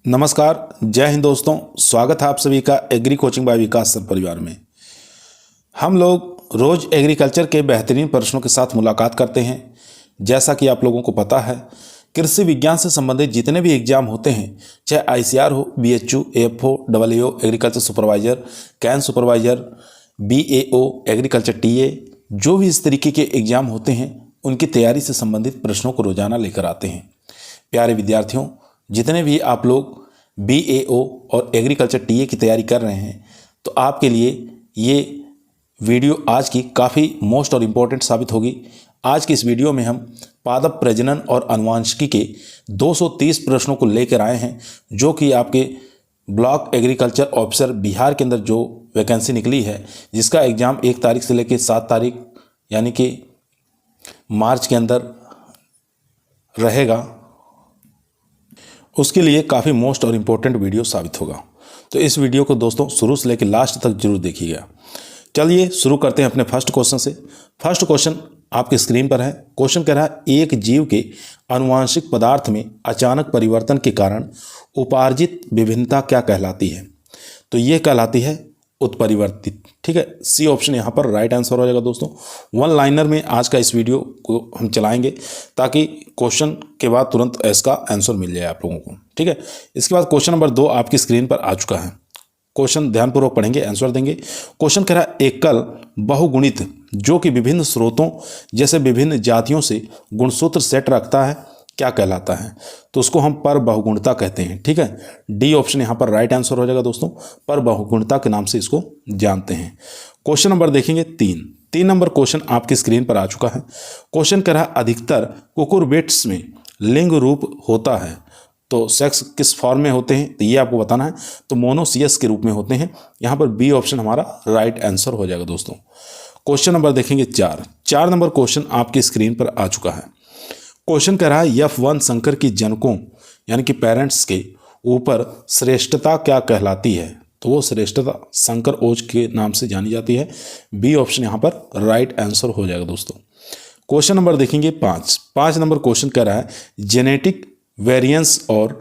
नमस्कार, जय हिंद दोस्तों। स्वागत है आप सभी का एग्री कोचिंग बाय विकास सर परिवार में। हम लोग रोज एग्रीकल्चर के बेहतरीन प्रश्नों के साथ मुलाकात करते हैं। जैसा कि आप लोगों को पता है, कृषि विज्ञान से संबंधित जितने भी एग्जाम होते हैं, चाहे आईसीआर हो, BHU, AFO, WO, agriculture supervisor, cane supervisor, BAO, agriculture TA, जो भी इस तरीके के एग्जाम होते हैं उनकी तैयारी से संबंधित प्रश्नों को रोजाना लेकर आते हैं। प्यारे विद्यार्थियों, जितने भी आप लोग बीएओ और एग्रीकल्चर टीए की तैयारी कर रहे हैं, तो आपके लिए ये वीडियो आज की काफ़ी मोस्ट और इम्पोर्टेंट साबित होगी। आज की इस वीडियो में हम पादप प्रजनन और आनुवंशिकी के 230 प्रश्नों को लेकर आए हैं, जो कि आपके ब्लॉक एग्रीकल्चर ऑफिसर बिहार के अंदर जो वैकेंसी निकली है, जिसका एग्ज़ाम 1 तारीख से लेकर 7 तारीख यानी कि मार्च के अंदर रहेगा, उसके लिए काफ़ी मोस्ट और इम्पोर्टेंट वीडियो साबित होगा। तो इस वीडियो को दोस्तों शुरू से लेकर लास्ट तक जरूर देखिएगा। चलिए शुरू करते हैं अपने फर्स्ट क्वेश्चन से। फर्स्ट क्वेश्चन आपके स्क्रीन पर है। क्वेश्चन कह रहा है, एक जीव के आनुवांशिक पदार्थ में अचानक परिवर्तन के कारण उपार्जित विभिन्नता क्या कहलाती है? तो ये कहलाती है उत्परिवर्तित। ठीक है, सी ऑप्शन यहाँ पर राइट आंसर हो जाएगा दोस्तों। वन लाइनर में आज का इस वीडियो को हम चलाएंगे ताकि क्वेश्चन के बाद तुरंत इसका आंसर मिल जाए आप लोगों को। ठीक है, इसके बाद क्वेश्चन नंबर 2 आपकी स्क्रीन पर आ चुका है। क्वेश्चन ध्यानपूर्वक पढ़ेंगे, आंसर देंगे। क्वेश्चन कह रहा है, एकल बहुगुणित जो कि विभिन्न स्रोतों जैसे विभिन्न जातियों से गुणसूत्र सेट रखता है क्या कहलाता है? तो उसको हम पर बहुगुणता कहते हैं। ठीक है, डी ऑप्शन यहाँ पर राइट आंसर हो जाएगा दोस्तों। पर बहुगुणता के नाम से इसको जानते हैं। क्वेश्चन नंबर देखेंगे 3 नंबर क्वेश्चन आपकी स्क्रीन पर आ चुका है। क्वेश्चन कह रहा है, अधिकतर कुकुरबिट्स में लिंग रूप होता है, तो सेक्स किस फॉर्म में होते हैं? तो ये आपको बताना है। तो मोनोसियस के रूप में होते हैं। यहाँ पर बी ऑप्शन हमारा राइट आंसर हो जाएगा दोस्तों। क्वेश्चन नंबर देखेंगे 4 नंबर क्वेश्चन आपकी स्क्रीन पर आ चुका है। क्वेश्चन कह रहा है, F1 संकर की जनकों यानी कि पेरेंट्स के ऊपर श्रेष्ठता क्या कहलाती है? तो वो श्रेष्ठता संकर ओज के नाम से जानी जाती है। बी ऑप्शन यहाँ पर राइट आंसर हो जाएगा दोस्तों। क्वेश्चन नंबर देखेंगे 5 नंबर क्वेश्चन कह रहा है, जेनेटिक वेरिएंस और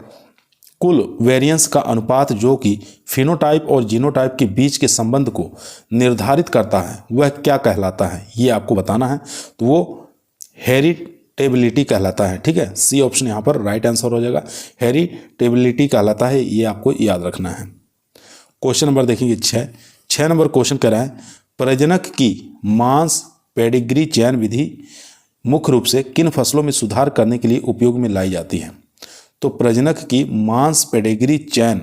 कुल वेरिएंस का अनुपात जो कि फिनोटाइप और जीनोटाइप के बीच के संबंध को निर्धारित करता है वह क्या कहलाता है? ये आपको बताना है। तो वो हेरिटेबिलिटी कहलाता है। ठीक है, सी ऑप्शन यहाँ पर राइट आंसर हो जाएगा। हेरिटेबिलिटी कहलाता है, ये आपको याद रखना है। क्वेश्चन नंबर देखेंगे 6 नंबर क्वेश्चन कह रहा है, प्रजनक की मांस पेडिग्री चयन विधि मुख्य रूप से किन फसलों में सुधार करने के लिए उपयोग में लाई जाती है? तो प्रजनक की मांस पेडिग्री चयन,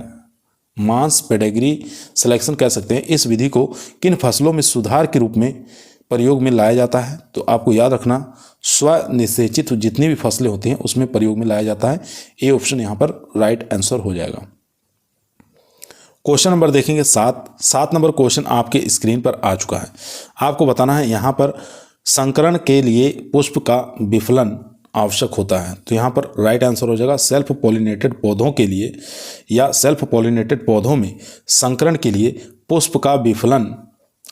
मांस पेडिग्री सिलेक्शन कह सकते हैं, इस विधि को किन फसलों में सुधार के रूप में प्रयोग में लाया जाता है? तो आपको याद रखना, स्वनिषेचित जितनी भी फसलें होती हैं उसमें प्रयोग में लाया जाता है। ए ऑप्शन यहाँ पर राइट आंसर हो जाएगा। क्वेश्चन नंबर देखेंगे 7 नंबर क्वेश्चन आपके स्क्रीन पर आ चुका है। आपको बताना है, यहाँ पर संकरण के लिए पुष्प का विफलन आवश्यक होता है। तो यहाँ पर राइट आंसर हो जाएगा, सेल्फ पॉलिनेटेड पौधों के लिए या सेल्फ पॉलिनेटेड पौधों में संकरण के लिए पुष्प का विफलन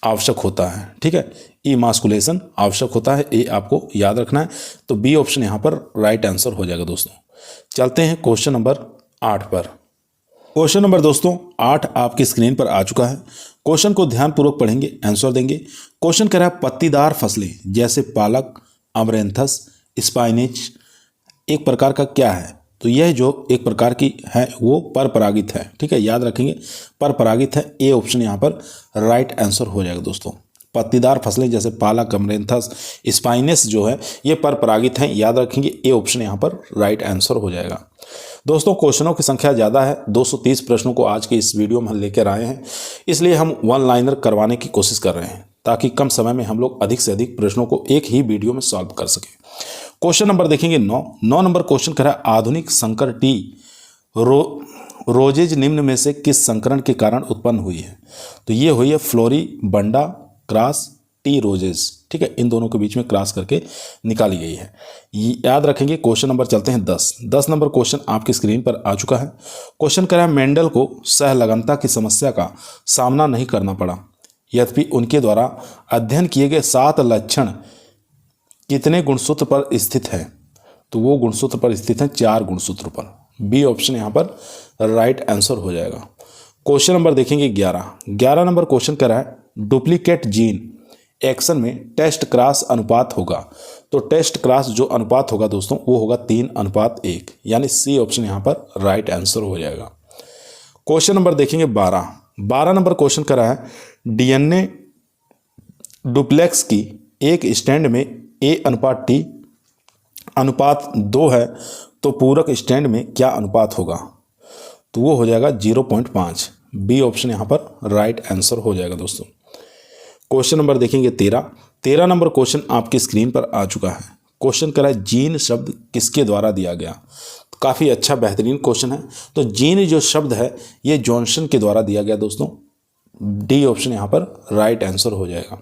आवश्यक होता है। ठीक है, इमास्कुलेशन आवश्यक होता है, ये आपको याद रखना है। तो बी ऑप्शन यहाँ पर राइट आंसर हो जाएगा दोस्तों। चलते हैं क्वेश्चन नंबर 8 पर। क्वेश्चन नंबर दोस्तों 8 आपकी स्क्रीन पर आ चुका है। क्वेश्चन को ध्यानपूर्वक पढ़ेंगे, आंसर देंगे। क्वेश्चन कह रहा है, पत्तीदार फसलें जैसे पालक, अमरेंथस, स्पाइनेच एक प्रकार का क्या है? तो यह जो एक प्रकार की है वो परपरागित है। ठीक है, याद रखेंगे, परपरागित है। ए ऑप्शन यहाँ पर राइट आंसर हो जाएगा दोस्तों। पत्तीदार फसलें जैसे पालक, अमरेंथस, स्पाइनेस जो है ये परपरागित हैं, याद रखेंगे। ए ऑप्शन यहाँ पर राइट आंसर हो जाएगा दोस्तों। क्वेश्चनों की संख्या ज़्यादा है, 230 प्रश्नों को आज के इस वीडियो में हम लेकर आए हैं, इसलिए हम वन लाइनर करवाने की कोशिश कर रहे हैं ताकि कम समय में हम लोग अधिक से अधिक प्रश्नों को एक ही वीडियो में सॉल्व कर सकें। क्वेश्चन नंबर देखेंगे 9 नंबर क्वेश्चन कह रहा है, आधुनिक संकर टी रोजेज निम्न में से किस संकरण के कारण उत्पन्न हुई है? तो ये हुई है फ्लोरीबंडा क्रॉस टी रोजेज। ठीक है, इन दोनों के बीच में क्रॉस करके निकाली गई है, याद रखेंगे। क्वेश्चन नंबर चलते हैं 10 नंबर क्वेश्चन आपकी स्क्रीन पर आ चुका है। क्वेश्चन कह रहा है, मेंडल को सहलगनता की समस्या का सामना नहीं करना पड़ा, यद्यपि उनके द्वारा अध्ययन किए गए 7 लक्षण कितने गुणसूत्र पर स्थित है? तो वो गुणसूत्र पर स्थित है 4 गुणसूत्र पर। बी ऑप्शन यहाँ पर राइट आंसर हो जाएगा। क्वेश्चन नंबर देखेंगे 11 नंबर क्वेश्चन कह रहा है डुप्लीकेट जीन एक्शन में टेस्ट क्रॉस अनुपात होगा। तो टेस्ट क्रॉस जो अनुपात होगा दोस्तों वो होगा 3:1, यानी सी ऑप्शन यहाँ पर राइट आंसर हो जाएगा। क्वेश्चन नंबर देखेंगे 12 नंबर क्वेश्चन कर रहा है डीएनए डुप्लेक्स की एक स्टैंड में A/T अनुपात 2 है तो पूरक स्टैंड में क्या अनुपात होगा। तो वो हो जाएगा 0.5। बी ऑप्शन यहाँ पर राइट आंसर हो जाएगा दोस्तों। क्वेश्चन नंबर देखेंगे 13 नंबर क्वेश्चन आपकी स्क्रीन पर आ चुका है। क्वेश्चन करा है जीन शब्द किसके द्वारा दिया गया। तो काफ़ी अच्छा बेहतरीन क्वेश्चन है। तो जीन जो शब्द है ये जॉनसन के द्वारा दिया गया दोस्तों। डी ऑप्शन यहाँ पर राइट आंसर हो जाएगा।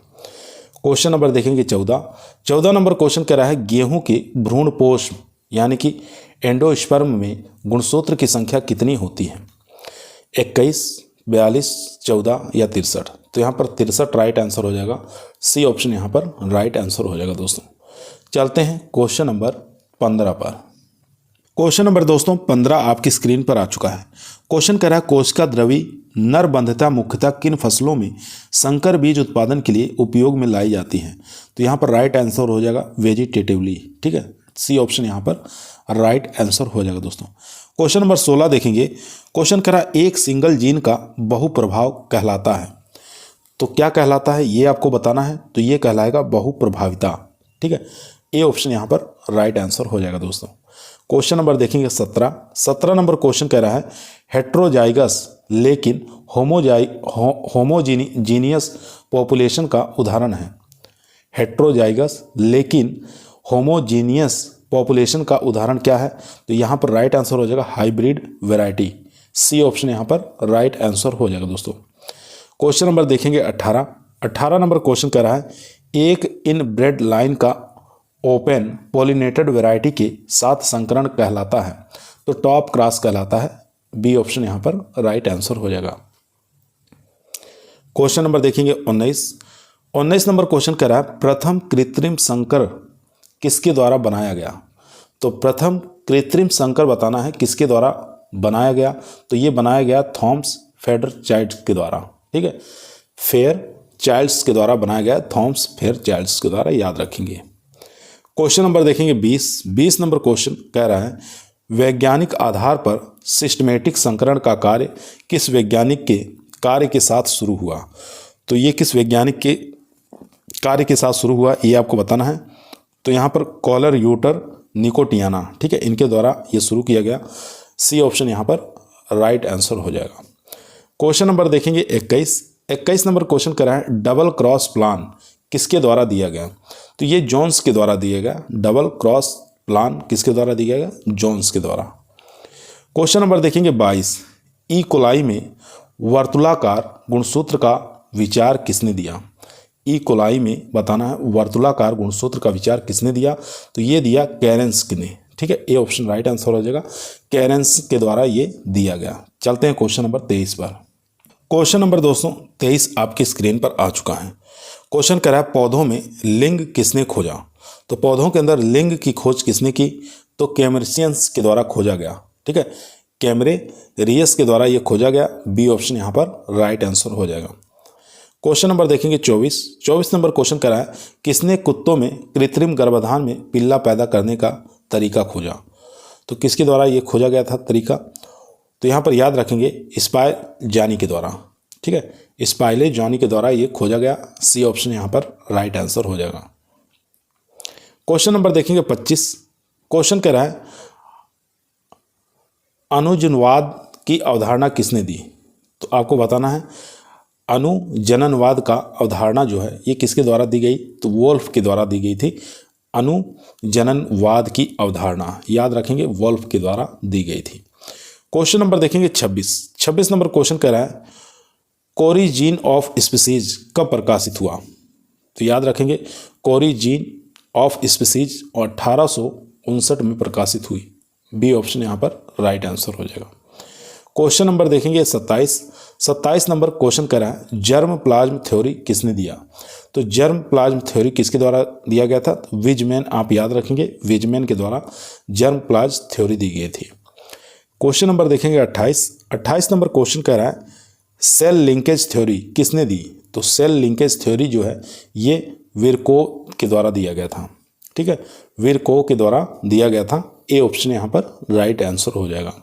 क्वेश्चन नंबर देखेंगे 14 नंबर क्वेश्चन कह रहा है गेहूं के भ्रूणपोष यानी कि एंडोस्पर्म में गुणसूत्र की संख्या कितनी होती है। 21, 42, 14 या 63। तो यहाँ पर 63 राइट आंसर हो जाएगा। सी ऑप्शन यहाँ पर राइट आंसर हो जाएगा दोस्तों। चलते हैं क्वेश्चन नंबर 15 पर। क्वेश्चन नंबर दोस्तों 15 आपकी स्क्रीन पर आ चुका है। क्वेश्चन कह रहा है कोशिका द्रवी नरबंधता मुख्यतः किन फसलों में संकर बीज उत्पादन के लिए उपयोग में लाई जाती है। तो यहाँ पर राइट आंसर हो जाएगा वेजिटेटिवली। ठीक है, सी ऑप्शन यहाँ पर राइट आंसर हो जाएगा दोस्तों। क्वेश्चन नंबर 16 देखेंगे। क्वेश्चन कह रहा है एक सिंगल जीन का बहुप्रभाव कहलाता है। तो क्या कहलाता है ये आपको बताना है। तो ये कहलाएगा बहुप्रभाविता। ठीक है, ए ऑप्शन यहाँ पर राइट आंसर हो जाएगा दोस्तों। क्वेश्चन नंबर देखेंगे 17 नंबर क्वेश्चन कह रहा है हेट्रोजाइगस लेकिन होमोजीनियस पॉपुलेशन का उदाहरण है। हेट्रोजाइगस लेकिन होमोजीनियस पॉपुलेशन का उदाहरण क्या है। तो यहाँ पर राइट आंसर हो जाएगा हाइब्रिड वैरायटी। सी ऑप्शन यहाँ पर राइट आंसर हो जाएगा दोस्तों। क्वेश्चन नंबर देखेंगे 18 नंबर क्वेश्चन कह रहा है एक इनब्रेड लाइन का ओपन पॉलिनेटेड वैरायटी के साथ संकरण कहलाता है। तो टॉप क्रॉस कहलाता है। बी ऑप्शन यहाँ पर राइट आंसर हो जाएगा। क्वेश्चन नंबर देखेंगे 19 नंबर क्वेश्चन कह रहा है प्रथम कृत्रिम संकर किसके द्वारा बनाया गया। तो प्रथम कृत्रिम संकर बताना है किसके द्वारा बनाया गया। तो ये बनाया गया थॉमस फेयरचाइल्ड के द्वारा। ठीक है, फेयरचाइल्ड के द्वारा बनाया गया, थॉमस फेयरचाइल्ड के द्वारा, याद रखेंगे। क्वेश्चन नंबर देखेंगे 20 नंबर क्वेश्चन कह रहा है वैज्ञानिक आधार पर सिस्टमेटिक संकरण का कार्य किस वैज्ञानिक के कार्य के साथ शुरू हुआ। तो ये किस वैज्ञानिक के कार्य के साथ शुरू हुआ ये आपको बताना है। तो यहाँ पर कॉलर यूटर निकोटियाना, ठीक है, इनके द्वारा ये शुरू किया गया। सी ऑप्शन यहाँ पर राइट आंसर हो जाएगा। क्वेश्चन नंबर देखेंगे 21 नंबर क्वेश्चन कर रहा है डबल क्रॉस प्लान किसके द्वारा दिया गया। तो ये जोन्स के द्वारा दिया गया। डबल क्रॉस प्लान किसके द्वारा दिया गया, जोन्स के द्वारा। क्वेश्चन नंबर देखेंगे 22 ई कोलाई में वर्तुलाकार गुणसूत्र का विचार किसने दिया। ई कोलाई में बताना है वर्तुलाकार गुणसूत्र का विचार किसने दिया। तो ये दिया कैरेंस ने। ठीक है, ए ऑप्शन राइट आंसर हो जाएगा। कैरेंस के द्वारा ये दिया गया। चलते हैं क्वेश्चन नंबर 23 पर। क्वेश्चन नंबर दोस्तों 23 आपकी स्क्रीन पर आ चुका है। क्वेश्चन कह रहा है पौधों में लिंग किसने खोजा। तो पौधों के अंदर लिंग की खोज किसने की। तो कैमरिशियंस के द्वारा खोजा गया। ठीक है, कैमरेरियस के द्वारा ये खोजा गया। बी ऑप्शन यहाँ पर राइट आंसर हो जाएगा। क्वेश्चन नंबर देखेंगे 24 नंबर क्वेश्चन कह रहा है किसने कुत्तों में कृत्रिम गर्भाधान में पिल्ला पैदा करने का तरीका खोजा। तो किसके द्वारा ये खोजा गया था तरीका। तो यहाँ पर याद रखेंगे स्पाइले जॉनी के द्वारा। ठीक है, स्पाइले जॉनी के द्वारा ये खोजा गया। सी ऑप्शन यहाँ पर राइट आंसर हो जाएगा। क्वेश्चन नंबर देखेंगे 25। क्वेश्चन कह रहा है अनुजनवाद की अवधारणा किसने दी। तो आपको बताना है अनुजननवाद का अवधारणा जो है ये किसके द्वारा दी गई। तो वोल्फ के द्वारा दी गई थी। अनुजननवाद की अवधारणा याद रखेंगे वोल्फ के द्वारा दी गई थी। क्वेश्चन नंबर देखेंगे 26 नंबर क्वेश्चन कह रहा है कोरिजीन ऑफ स्पीसीज कब प्रकाशित हुआ। तो याद रखेंगे कोरिजीन ऑफ स्पीसीज 1859 में प्रकाशित हुई। बी ऑप्शन यहाँ पर राइट आंसर हो जाएगा। क्वेश्चन नंबर देखेंगे 27 नंबर क्वेश्चन कह रहा है जर्म प्लाज्म थ्योरी किसने दिया। तो जर्म प्लाज्म थ्योरी किसके द्वारा दिया गया था। विजमैन, आप याद रखेंगे विजमैन के द्वारा जर्म प्लाज्म थ्योरी दी गई थी। क्वेश्चन नंबर देखेंगे 28 नंबर क्वेश्चन कह रहा है सेल लिंकेज थ्योरी किसने दी? तो सेल लिंकेज थ्योरी जो है ये विरको के द्वारा दिया गया था। ठीक है, विरको के द्वारा दिया गया था। ए ऑप्शन यहाँ पर राइट आंसर हो जाएगा।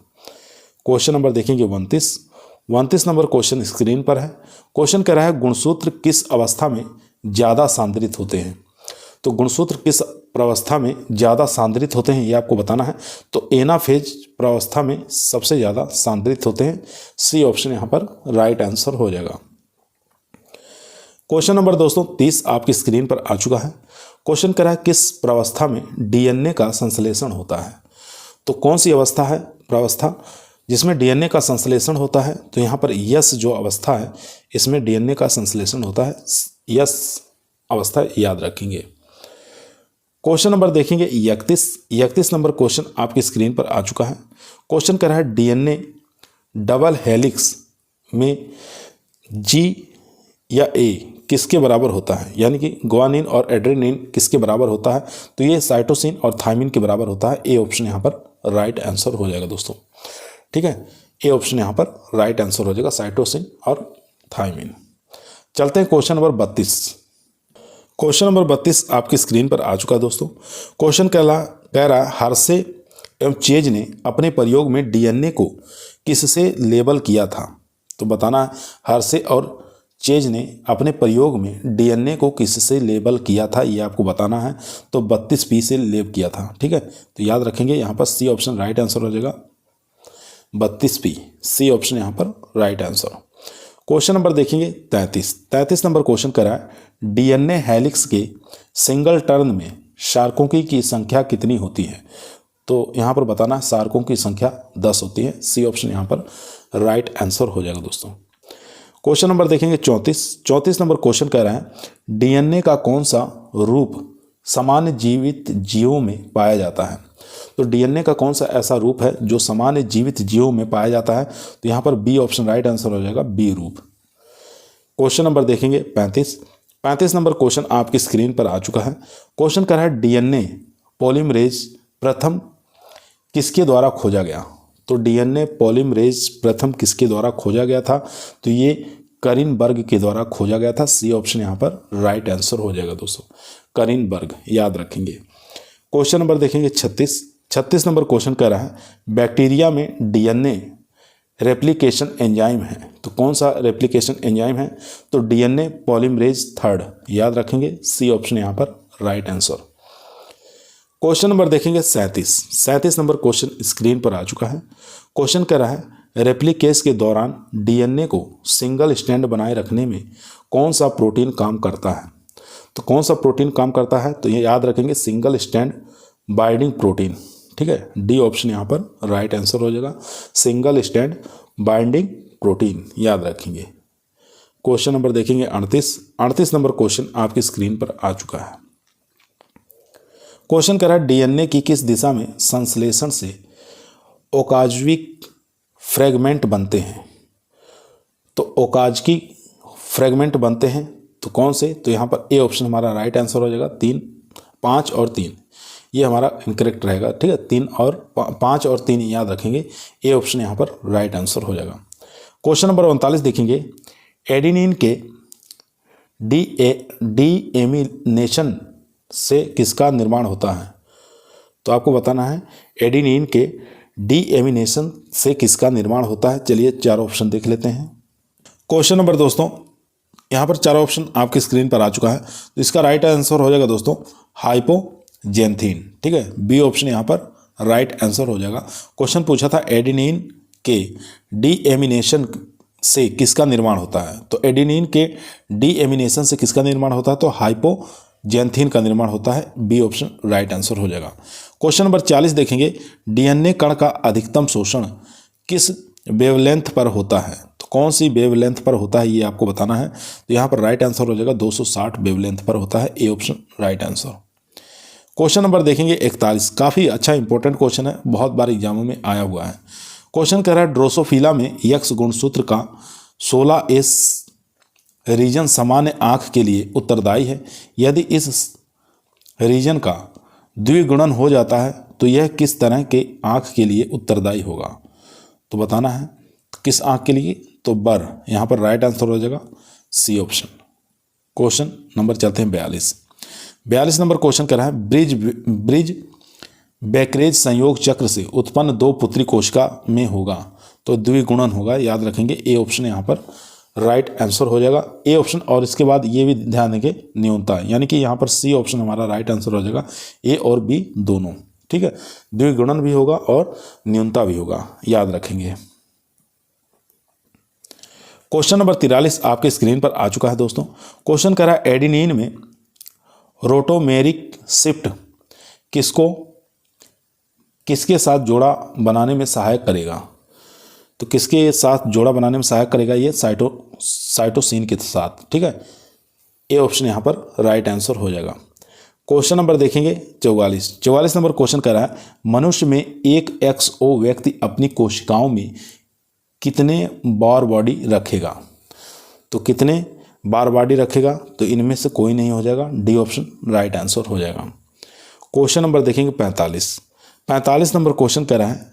क्वेश्चन नंबर देखेंगे 29 नंबर क्वेश्चन स्क्रीन पर है। क्वेश्चन कह रहा है गुणसूत्र किस अवस्था में ज़्यादा सांद्रित होते हैं? तो गुणसूत्र किस प्रावस्था में ज़्यादा सांद्रित होते हैं ये आपको बताना है। तो एनाफेज प्रावस्था में सबसे ज़्यादा सांद्रित होते हैं। सी ऑप्शन यहाँ पर राइट आंसर हो जाएगा। क्वेश्चन नंबर दोस्तों 30 आपकी स्क्रीन पर आ चुका है। क्वेश्चन कह रहा है किस प्रावस्था में डीएनए का संश्लेषण होता है? तो कौन सी अवस्था है प्रावस्था जिसमें डीएनए का संश्लेषण होता है? तो यहाँ पर यस जो अवस्था है इसमें डीएनए का संश्लेषण होता है। यस अवस्था याद रखेंगे। क्वेश्चन नंबर देखेंगे 31 नंबर क्वेश्चन आपकी स्क्रीन पर आ चुका है। क्वेश्चन कह रहा है डीएनए डबल हेलिक्स में जी या ए किसके बराबर होता है? यानी कि ग्वानिन और एड्रेनिन किसके बराबर होता है? तो ये साइटोसिन और थायमिन के बराबर होता है। ए ऑप्शन यहाँ पर राइट आंसर हो जाएगा दोस्तों। ठीक है, ए ऑप्शन यहाँ पर राइट आंसर हो जाएगा, साइटोसिन और थायमिन। चलते हैं क्वेश्चन नंबर 32। क्वेश्चन नंबर 32 आपकी स्क्रीन पर आ चुका है दोस्तों। क्वेश्चन कह रहा है हार्से एवं चेज ने अपने प्रयोग में डीएनए को किससे लेबल किया था? तो बताना है हार्से और चेज ने अपने प्रयोग में डीएनए को किससे लेबल किया था ये आपको बताना है। तो 32P से लेब किया था। ठीक है, तो याद रखेंगे यहाँ पर सी ऑप्शन राइट आंसर हो जाएगा। 32P सी ऑप्शन यहाँ पर राइट आंसर। क्वेश्चन नंबर देखेंगे 33 नंबर क्वेश्चन करा है डीएनए हेलिक्स के सिंगल टर्न में शार्कों की संख्या कितनी होती है? तो यहाँ पर बताना है शार्कों की संख्या 10 होती है। सी ऑप्शन यहाँ पर राइट आंसर हो जाएगा दोस्तों। क्वेश्चन नंबर देखेंगे 34 नंबर क्वेश्चन कह रहा है डीएनए का कौन सा रूप सामान्य जीवित जीवों में पाया जाता है? तो डीएनए का कौन सा ऐसा रूप है जो सामान्य जीवित जीवों में पाया जाता है? तो यहाँ पर बी ऑप्शन राइट आंसर हो जाएगा, बी रूप। क्वेश्चन नंबर देखेंगे 35 नंबर क्वेश्चन आपकी स्क्रीन पर आ चुका है। क्वेश्चन कह रहा है डीएनए पॉलीमरेज प्रथम किसके द्वारा खोजा गया? तो डीएनए पॉलीमरेज प्रथम किसके द्वारा खोजा गया था? तो ये करिनबर्ग के द्वारा खोजा गया था। सी ऑप्शन यहाँ पर राइट आंसर हो जाएगा दोस्तों, करिनबर्ग याद रखेंगे। क्वेश्चन नंबर देखेंगे 36 नंबर क्वेश्चन कह रहा है बैक्टीरिया में डीएनए रेप्लिकेशन एंजाइम है। तो कौन सा रेप्लिकेशन एंजाइम है? तो डीएनए पॉलीमरेज थर्ड याद रखेंगे। सी ऑप्शन यहाँ पर राइट आंसर। क्वेश्चन नंबर देखेंगे 37 नंबर क्वेश्चन स्क्रीन पर आ चुका है। क्वेश्चन कह रहा है रेप्लिकेस के दौरान डीएनए को सिंगल स्टैंड बनाए रखने में कौन सा प्रोटीन काम करता है? तो कौन सा प्रोटीन काम करता है? तो ये याद रखेंगे सिंगल स्टैंड बाइंडिंग प्रोटीन। ठीक है, डी ऑप्शन यहाँ पर राइट आंसर हो जाएगा, सिंगल स्टैंड बाइंडिंग प्रोटीन याद रखेंगे। क्वेश्चन नंबर देखेंगे 38 नंबर क्वेश्चन आपकी स्क्रीन पर आ चुका है। क्वेश्चन कह रहा है डीएनए की किस दिशा में संश्लेषण से ओकाज़्विक फ्रेगमेंट बनते हैं? तो ओकाज़की फ्रेगमेंट बनते हैं तो कौन से? तो यहाँ पर ए ऑप्शन हमारा राइट आंसर हो जाएगा। 3, 5 और 3 ये हमारा इनकरेक्ट रहेगा। ठीक है, 3 और 5 और 3 याद रखेंगे। ए ऑप्शन यहाँ पर राइट आंसर हो जाएगा। क्वेश्चन नंबर 39 देखेंगे एडेनिन के डीएमिनेशन से किसका निर्माण होता है? तो आपको बताना है एडेनिन के डीएमिनेशन से किसका निर्माण होता है। चलिए 4 ऑप्शन देख लेते हैं। क्वेश्चन नंबर दोस्तों यहाँ पर 4 ऑप्शन आपकी स्क्रीन पर आ चुका है। तो इसका राइट आंसर हो जाएगा दोस्तों हाइपोजेंथीन। ठीक है, बी ऑप्शन यहाँ पर राइट आंसर हो जाएगा। क्वेश्चन पूछा था एडेनिन के डीएमिनेशन से किसका निर्माण होता है? तो एडेनिन के डीएमिनेशन से किसका निर्माण होता है? तो हाइपोजेंथीन का निर्माण होता है। बी ऑप्शन राइट आंसर हो जाएगा। क्वेश्चन नंबर 40 देखेंगे डीएनए कण का अधिकतम शोषण किस वेवलेंथ पर होता है? तो कौन सी वेवलेंथ पर होता है ये आपको बताना है। तो यहाँ पर राइट आंसर हो जाएगा 260 वेवलेंथ पर होता है। A option right answer. Question number देखेंगे 41, काफ़ी अच्छा इंपॉर्टेंट क्वेश्चन है, बहुत बार एग्जामों में आया हुआ है। क्वेश्चन कह रहा है ड्रोसोफिला में यक्स गुणसूत्र का 16S रीजन सामान्य आँख के लिए उत्तरदायी है। यदि इस रीजन का द्विगुणन हो जाता है तो यह किस तरह के आँख के लिए उत्तरदायी होगा? तो बताना है किस आँख के लिए, तो बर। यहाँ पर राइट आंसर हो जाएगा सी ऑप्शन। क्वेश्चन नंबर चलते हैं 42 नंबर क्वेश्चन कर रहा है ब्रिज बैकरेज संयोग चक्र से उत्पन्न दो पुत्री कोशिका में होगा तो द्विगुणन होगा, याद रखेंगे ए ऑप्शन यहाँ पर राइट आंसर हो जाएगा, ए ऑप्शन। और इसके बाद ये भी ध्यान देंगे न्यूनता, यानी कि यहाँ पर सी ऑप्शन हमारा राइट आंसर हो जाएगा, ए और बी दोनों, ठीक है। द्विगुणन भी होगा और न्यूनता भी होगा, याद रखेंगे। क्वेश्चन नंबर 43 आपके स्क्रीन पर आ चुका है दोस्तों। क्वेश्चन कर रहा है एडिनिन में रोटोमेरिक शिफ्ट किसके साथ जोड़ा बनाने में सहायक करेगा, तो किसके साथ जोड़ा बनाने में सहायक करेगा, ये साइटोसिन के साथ, ठीक है। ए ऑप्शन यहाँ पर राइट आंसर हो जाएगा। क्वेश्चन नंबर देखेंगे 44 नंबर क्वेश्चन कर रहा है मनुष्य में एक XO व्यक्ति अपनी कोशिकाओं में कितने बार बॉडी रखेगा, तो कितने बार बॉडी रखेगा, तो इनमें से कोई नहीं हो जाएगा, डी ऑप्शन राइट आंसर हो जाएगा। क्वेश्चन नंबर देखेंगे 45 नंबर क्वेश्चन कर रहा है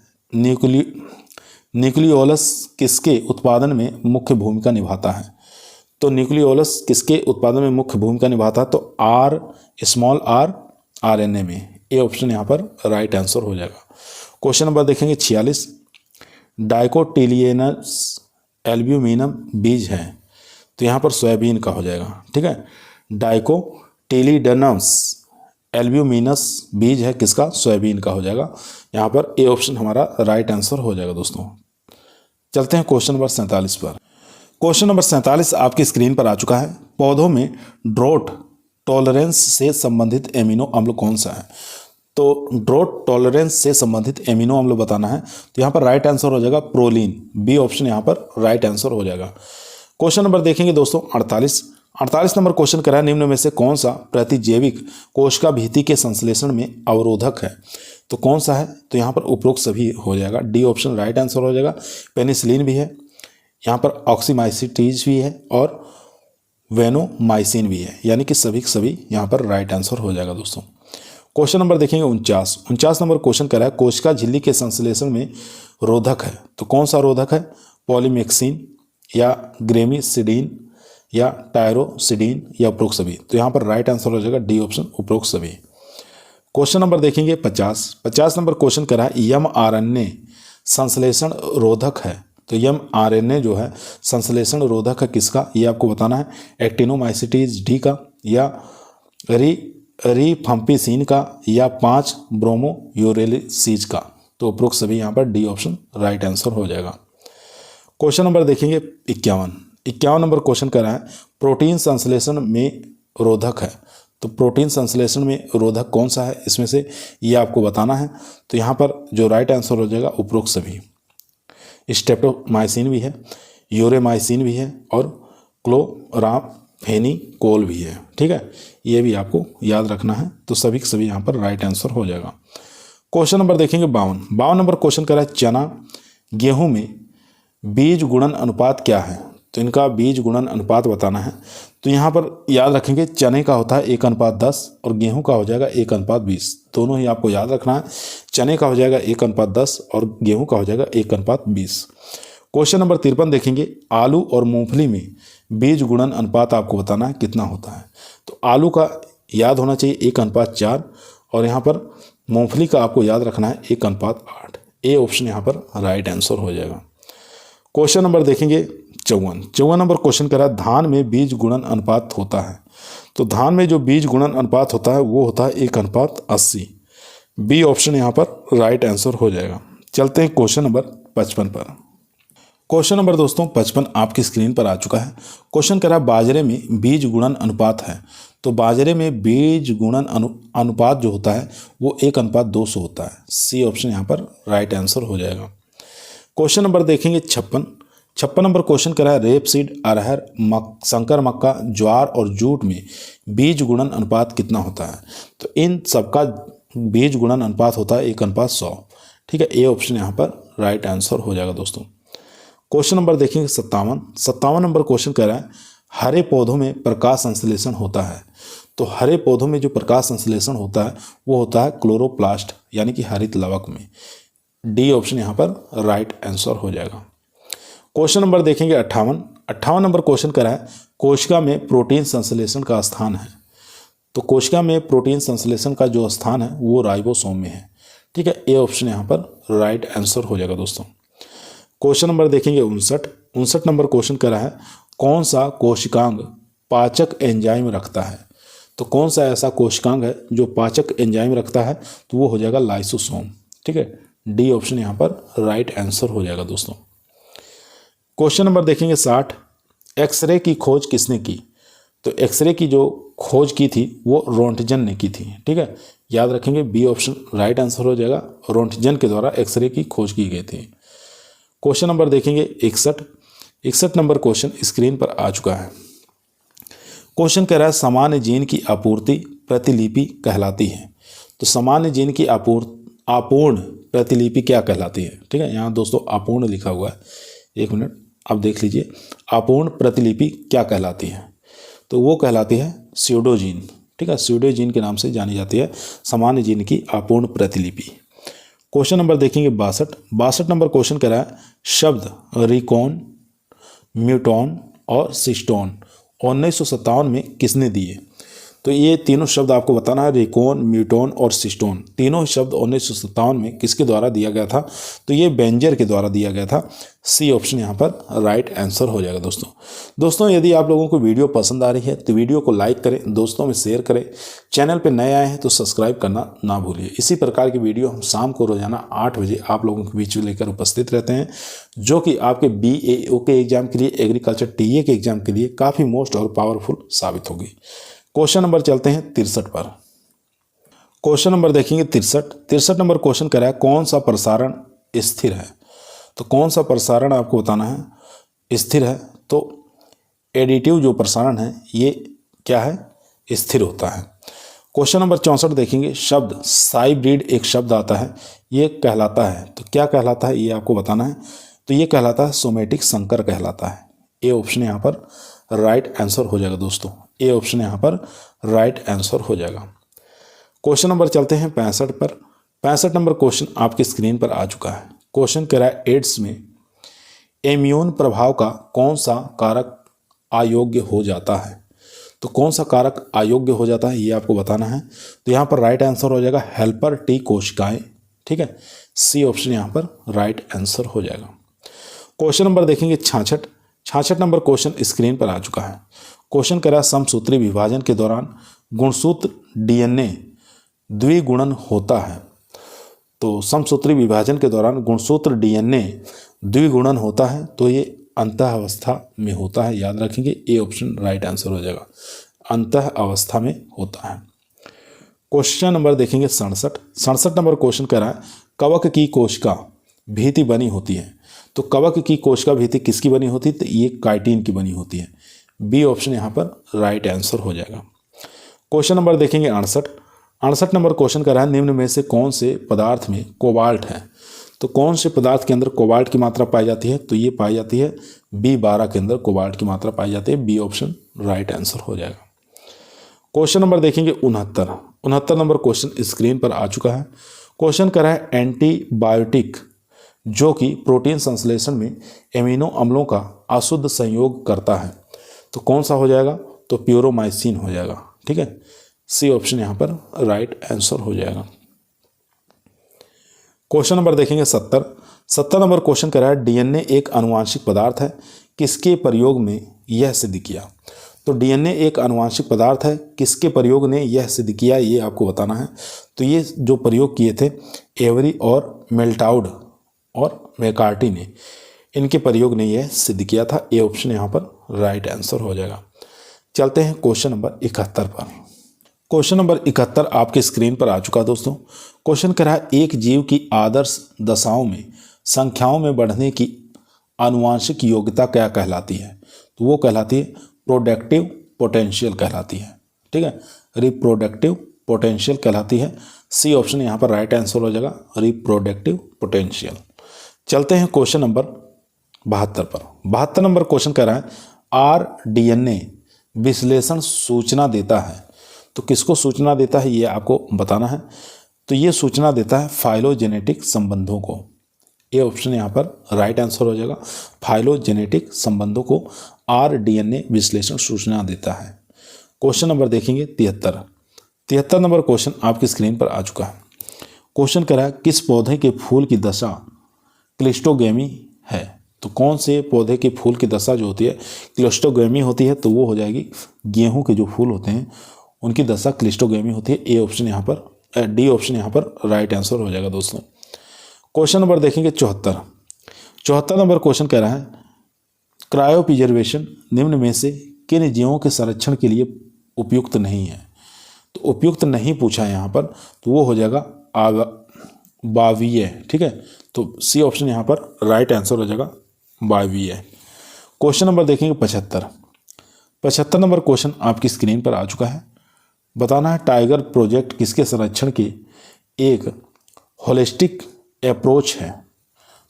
न्यूक्लियोलस किसके उत्पादन में मुख्य भूमिका निभाता है, तो न्यूक्लियोलस किसके उत्पादन में मुख्य भूमिका निभाता है, तो स्मॉल आर RNA में, ए ऑप्शन यहाँ पर राइट आंसर हो जाएगा। क्वेश्चन नंबर देखेंगे 46 डाइकोटिलियनस एल्ब्यूमिनम बीज है, तो यहाँ पर सोयाबीन का हो जाएगा, ठीक है। डाइकोटिलिडनस एल्ब्यूमिनस बीज है किसका, सोयाबीन का हो जाएगा, यहाँ पर ए ऑप्शन हमारा राइट आंसर हो जाएगा दोस्तों। चलते हैं क्वेश्चन नंबर 47 पर। क्वेश्चन नंबर 47 आपकी स्क्रीन पर आ चुका है। पौधों में ड्रोट टॉलरेंस से संबंधित एमिनो अम्ल कौन सा है, तो ड्रोट टॉलरेंस से संबंधित एमिनो अम्ल बताना है, तो यहाँ पर राइट आंसर हो जाएगा प्रोलीन, बी ऑप्शन यहाँ पर राइट आंसर हो जाएगा। क्वेश्चन नंबर देखेंगे दोस्तों 48 नंबर क्वेश्चन करा निम्न में से कौन सा प्रतिजैविक कोशिका भित्ति के संश्लेषण में अवरोधक है, तो कौन सा है, तो यहाँ पर उपरोक्त सभी हो जाएगा, डी ऑप्शन राइट आंसर हो जाएगा। पेनिसिलिन भी है, यहाँ पर ऑक्सीमाइसिटीज भी है और वेनोमाइसिन भी है, यानी कि सभी यहाँ पर राइट आंसर हो जाएगा दोस्तों। क्वेश्चन नंबर देखेंगे 49 नंबर क्वेश्चन करा है कोशिका झिल्ली के संश्लेषण में रोधक है, तो कौन सा रोधक है, पॉलीमेक्सिन या ग्रेमिसिडीन या टायरोसिडीन या उपरोक्त सभी, तो यहाँ पर राइट आंसर हो जाएगा डी ऑप्शन उपरोक्त सभी। क्वेश्चन नंबर देखेंगे 50 नंबर क्वेश्चन करा है mRNA संश्लेषण रोधक है, तो mRNA जो है संश्लेषण रोधक है किसका, ये आपको बताना है, एक्टिनोमाइसिटीज डी का या रिफम्पिसिन का या 5 ब्रोमोयूरेसिस का, तो उपरोक्त सभी यहाँ पर डी ऑप्शन राइट आंसर हो जाएगा। क्वेश्चन नंबर देखेंगे 51 नंबर क्वेश्चन कर रहा है प्रोटीन संश्लेषण में रोधक है, तो प्रोटीन संश्लेषण में रोधक कौन सा है इसमें से, ये आपको बताना है, तो यहाँ पर जो राइट आंसर हो जाएगा उपरोक्त सभी, स्ट्रेप्टोमाइसिन भी है, यूरेमाइसिन भी है और क्लोराफेनिकोल भी है, ठीक है, ये भी आपको याद रखना है, तो सभी यहाँ पर राइट आंसर हो जाएगा। क्वेश्चन नंबर देखेंगे 52 नंबर क्वेश्चन कर रहा है चना गेहूं में बीज गुणन अनुपात क्या है, तो इनका बीज गुणन अनुपात बताना है, तो यहाँ पर याद रखेंगे चने का होता है 1:10 और गेहूं का हो जाएगा 1:20, दोनों ही आपको याद रखना है, चने का हो जाएगा 1:10 और गेहूं का हो जाएगा 1:20। क्वेश्चन नंबर 53 देखेंगे आलू और मूंगफली में बीज गुणन अनुपात आपको बताना है कितना होता है, तो आलू का याद होना चाहिए 1:4 और यहाँ पर मूंगफली का आपको याद रखना है 1:8, ए ऑप्शन यहाँ पर राइट आंसर हो जाएगा। क्वेश्चन नंबर देखेंगे 54 नंबर क्वेश्चन करा धान में बीज गुणन अनुपात होता है, तो धान में जो बीज गुणन अनुपात होता है वो होता है 1:80, बी ऑप्शन यहाँ पर राइट आंसर हो जाएगा। चलते हैं क्वेश्चन नंबर 55 पर। क्वेश्चन नंबर दोस्तों 55 आपकी स्क्रीन पर आ चुका है। क्वेश्चन करा बाजरे में बीज गुणन अनुपात है, तो बाजरे में बीज गुणन अनुपात जो होता है वो 1:200 होता है, सी ऑप्शन यहाँ पर राइट आंसर हो जाएगा। क्वेश्चन नंबर देखेंगे 56 नंबर क्वेश्चन करा है रेपसीड अरहर संकर मक्का ज्वार और जूट में बीज गुणन अनुपात कितना होता है, तो इन सबका बीज गुणन अनुपात होता है 1:100, ठीक है, ए ऑप्शन यहाँ पर राइट आंसर हो जाएगा दोस्तों। क्वेश्चन नंबर देखेंगे 57 नंबर क्वेश्चन कह रहा है हरे पौधों में प्रकाश संश्लेषण होता है, तो हरे पौधों में जो प्रकाश संश्लेषण होता है वो होता है क्लोरोप्लास्ट यानी कि हरित लवक में, डी ऑप्शन यहाँ पर राइट आंसर हो जाएगा। क्वेश्चन नंबर देखेंगे 58 नंबर क्वेश्चन करा है कोशिका में प्रोटीन संश्लेषण का स्थान है। तो कोशिका में प्रोटीन संश्लेषण का जो स्थान है वो राइबोसोम में है। ठीक है, ए ऑप्शन यहाँ पर राइट आंसर हो जाएगा दोस्तों। क्वेश्चन नंबर देखेंगे 59 नंबर क्वेश्चन करा है कौन सा कोशिकांग पाचक एंजाइम रखता है। तो कौन सा ऐसा कोशिकांग है जो पाचक एंजाइम रखता है, तो वो हो जाएगा लाइसोसोम। ठीक है, डी ऑप्शन यहाँ पर राइट आंसर हो जाएगा दोस्तों। क्वेश्चन नंबर देखेंगे 60, एक्सरे की खोज किसने की। तो एक्सरे की जो खोज की थी वो रोंटगन ने की थी। ठीक है, याद रखेंगे बी ऑप्शन राइट आंसर हो जाएगा। रोंटगन के द्वारा एक्सरे की खोज की गई थी। क्वेश्चन नंबर देखेंगे 61 नंबर क्वेश्चन स्क्रीन पर आ चुका है। क्वेश्चन कह रहा है सामान्य जीन की आपूर्ति प्रतिलिपि कहलाती है। तो सामान्य जीन की अपूर्ण प्रतिलिपि क्या कहलाती है। ठीक है, यहाँ दोस्तों अपूर्ण लिखा हुआ है, एक मिनट आप देख लीजिए। अपूर्ण प्रतिलिपि क्या कहलाती है, तो वो कहलाती है स्यूडोजीन। ठीक है, स्यूडोजीन के नाम से जानी जाती है सामान्य जीन की अपूर्ण प्रतिलिपि। क्वेश्चन नंबर देखेंगे 62 नंबर क्वेश्चन कह रहा है शब्द रिकॉन, म्यूटॉन और सिस्टोन 1957 में किसने दिए। तो ये तीनों शब्द आपको बताना है, रिकॉन, म्यूटॉन और सिस्टोन, तीनों शब्द 1957 में किसके द्वारा दिया गया था। तो ये बेंजर के द्वारा दिया गया था। सी ऑप्शन यहाँ पर राइट आंसर हो जाएगा दोस्तों। यदि आप लोगों को वीडियो पसंद आ रही है तो वीडियो को लाइक करें, दोस्तों में शेयर करें, चैनल पर नए आए हैं तो सब्सक्राइब करना ना भूलिए। इसी प्रकार की वीडियो हम शाम को रोजाना 8 बजे आप लोगों के बीच में लेकर उपस्थित रहते हैं, जो कि आपके BAO के एग्जाम के लिए, एग्रीकल्चर TA के एग्जाम के लिए काफ़ी मोस्ट और पावरफुल साबित होगी। क्वेश्चन नंबर चलते हैं 63 पर। क्वेश्चन नंबर देखेंगे 63 नंबर क्वेश्चन कह रहा है कौन सा प्रसारण स्थिर है। तो कौन सा प्रसारण आपको बताना है स्थिर है। तो एडिटिव जो प्रसारण है ये क्या है, स्थिर होता है। क्वेश्चन नंबर 64 देखेंगे शब्द साइब्रिड एक शब्द आता है, ये कहलाता है। तो क्या कहलाता है ये आपको बताना है। तो ये कहलाता है सोमेटिक संकर कहलाता है। ए ऑप्शन यहाँ पर राइट आंसर हो जाएगा दोस्तों। ए ऑप्शन यहाँ पर राइट आंसर हो जाएगा। क्वेश्चन नंबर चलते हैं 65 पर। 65 नंबर क्वेश्चन आपकी स्क्रीन पर आ चुका है। क्वेश्चन कह रहा है एड्स में इम्यून प्रभाव का कौन सा कारक अयोग्य हो जाता है। तो कौन सा कारक अयोग्य हो जाता है ये आपको बताना है। तो यहाँ पर राइट आंसर हो जाएगा हेल्पर टी कोशिकाएं। ठीक है, सी ऑप्शन यहाँ पर राइट आंसर हो जाएगा। क्वेश्चन नंबर देखेंगे 66 नंबर क्वेश्चन स्क्रीन पर आ चुका है। क्वेश्चन कह रहा है समसूत्री विभाजन के दौरान गुणसूत्र DNA द्विगुणन होता है। तो समसूत्री विभाजन के दौरान गुणसूत्र DNA द्विगुणन होता है, तो ये अंतः अवस्था में होता है। याद रखेंगे ए ऑप्शन राइट आंसर हो जाएगा, अंतः अवस्था में होता है। क्वेश्चन नंबर देखेंगे 67 नंबर क्वेश्चन कह रहा है कवक की कोशिका भित्ति बनी होती है। तो कवक की कोशिका भित्ति किसकी बनी होती है, तो ये काइटिन की बनी होती है। बी ऑप्शन यहाँ पर राइट आंसर हो जाएगा। क्वेश्चन नंबर देखेंगे 68 नंबर क्वेश्चन कर रहा है निम्न में से कौन से पदार्थ में कोबाल्ट है। तो कौन से पदार्थ के अंदर कोबाल्ट की मात्रा पाई जाती है, तो ये पाई जाती है B12 के अंदर कोबाल्ट की मात्रा पाई जाती है। बी ऑप्शन राइट आंसर हो जाएगा। क्वेश्चन नंबर देखेंगे 69 नंबर क्वेश्चन स्क्रीन पर आ चुका है। क्वेश्चन कर रहा है एंटीबायोटिक जो कि प्रोटीन संश्लेषण में एमिनो अम्लों का अशुद्ध संयोग करता है, तो कौन सा हो जाएगा, तो प्यूरोमाइसिन हो जाएगा। ठीक है, सी ऑप्शन यहाँ पर राइट आंसर हो जाएगा। क्वेश्चन नंबर देखेंगे 70 नंबर क्वेश्चन कर रहा है DNA एक आनुवांशिक पदार्थ है, किसके प्रयोग में यह सिद्ध किया। तो DNA एक आनुवांशिक पदार्थ है, किसके प्रयोग ने यह सिद्ध किया ये आपको बताना है। तो ये जो प्रयोग किए थे एवरी और मेल्टाउड और मैकार्टी ने, इनके प्रयोग ने यह सिद्ध किया था। ए ऑप्शन यहाँ पर राइट आंसर हो जाएगा। चलते हैं क्वेश्चन नंबर 71 पर। क्वेश्चन नंबर 71 आपके स्क्रीन पर आ चुका दोस्तों। क्वेश्चन कह रहा है एक जीव की आदर्श दशाओं में संख्याओं में बढ़ने की आनुवांशिक योग्यता क्या कहलाती है। तो वो कहलाती है प्रोडक्टिव पोटेंशियल कहलाती है। ठीक है, रिप्रोडक्टिव पोटेंशियल कहलाती है। सी ऑप्शन यहाँ पर राइट आंसर हो जाएगा, रिप्रोडक्टिव पोटेंशियल। चलते हैं क्वेश्चन नंबर 72 पर। 72 नंबर क्वेश्चन कह रहा है rDNA विश्लेषण सूचना देता है। तो किसको सूचना देता है ये आपको बताना है। तो ये सूचना देता है फाइलोजेनेटिक संबंधों को। ए ऑप्शन यहाँ पर राइट आंसर हो जाएगा। फाइलोजेनेटिक संबंधों को आरडीएनए विश्लेषण सूचना देता है। क्वेश्चन नंबर देखेंगे 73 नंबर क्वेश्चन आपकी स्क्रीन पर आ चुका है। क्वेश्चन कह रहा है किस पौधे के फूल की दशा क्लिस्टोगेमी है। तो कौन से पौधे के फूल की दशा जो होती है क्लिस्टोगेमी होती है, तो वो हो जाएगी गेहूं के जो फूल होते हैं उनकी दशा क्लिस्टोगेमी होती है। ए ऑप्शन यहाँ पर, डी ऑप्शन यहाँ पर राइट आंसर हो जाएगा दोस्तों। क्वेश्चन नंबर देखेंगे 74 नंबर क्वेश्चन कह रहा है क्रायोप्रिजर्वेशन निम्न में से किन जीवों के संरक्षण के लिए उपयुक्त नहीं है। तो उपयुक्त नहीं पूछा है यहाँ पर, तो वो हो जाएगा वायवीय। ठीक है, तो सी ऑप्शन यहाँ पर राइट आंसर हो जाएगा वायवीय। क्वेश्चन नंबर देखेंगे 75 नंबर क्वेश्चन आपकी स्क्रीन पर आ चुका है। बताना है टाइगर प्रोजेक्ट किसके संरक्षण की एक होलिस्टिक अप्रोच है।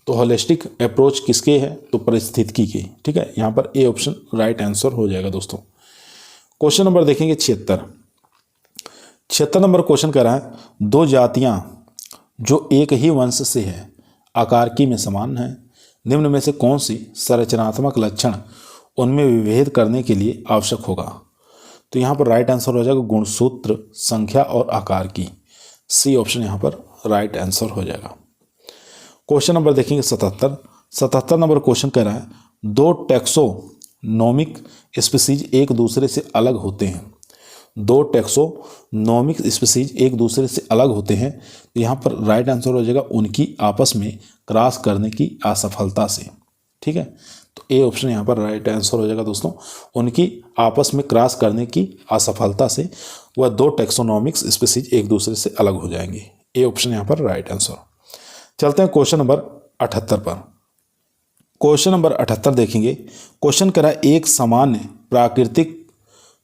तो होलिस्टिक अप्रोच किसके है, तो पारिस्थितिकी की। ठीक है, यहाँ पर ए ऑप्शन राइट आंसर हो जाएगा दोस्तों। क्वेश्चन नंबर देखेंगे 76 नंबर क्वेश्चन कह रहा है दो जातियां जो एक ही वंश से है आकारकी में समान है, निम्न में से कौन सी संरचनात्मक लक्षण उनमें विभेद करने के लिए आवश्यक होगा। तो यहाँ पर राइट आंसर हो जाएगा गुणसूत्र, संख्या और आकार की। सी ऑप्शन यहाँ पर राइट आंसर हो जाएगा। क्वेश्चन नंबर देखेंगे 77 नंबर क्वेश्चन कह रहा है दो टैक्सोनोमिक स्पीसीज एक दूसरे से अलग होते हैं। दो टैक्सोनोमिक स्पीसीज एक दूसरे से अलग होते हैं, तो यहाँ पर राइट आंसर हो जाएगा उनकी आपस में क्रॉस करने की असफलता से। ठीक है, तो ए ऑप्शन यहाँ पर राइट आंसर हो जाएगा दोस्तों। उनकी आपस में क्रॉस करने की असफलता से वह दो टैक्सोनोमिक्स स्पीसीज एक दूसरे से अलग हो जाएंगे। ए ऑप्शन यहाँ पर राइट आंसर। चलते हैं क्वेश्चन नंबर 78 पर। क्वेश्चन नंबर 78 देखेंगे। क्वेश्चन कह रहा है एक सामान्य प्राकृतिक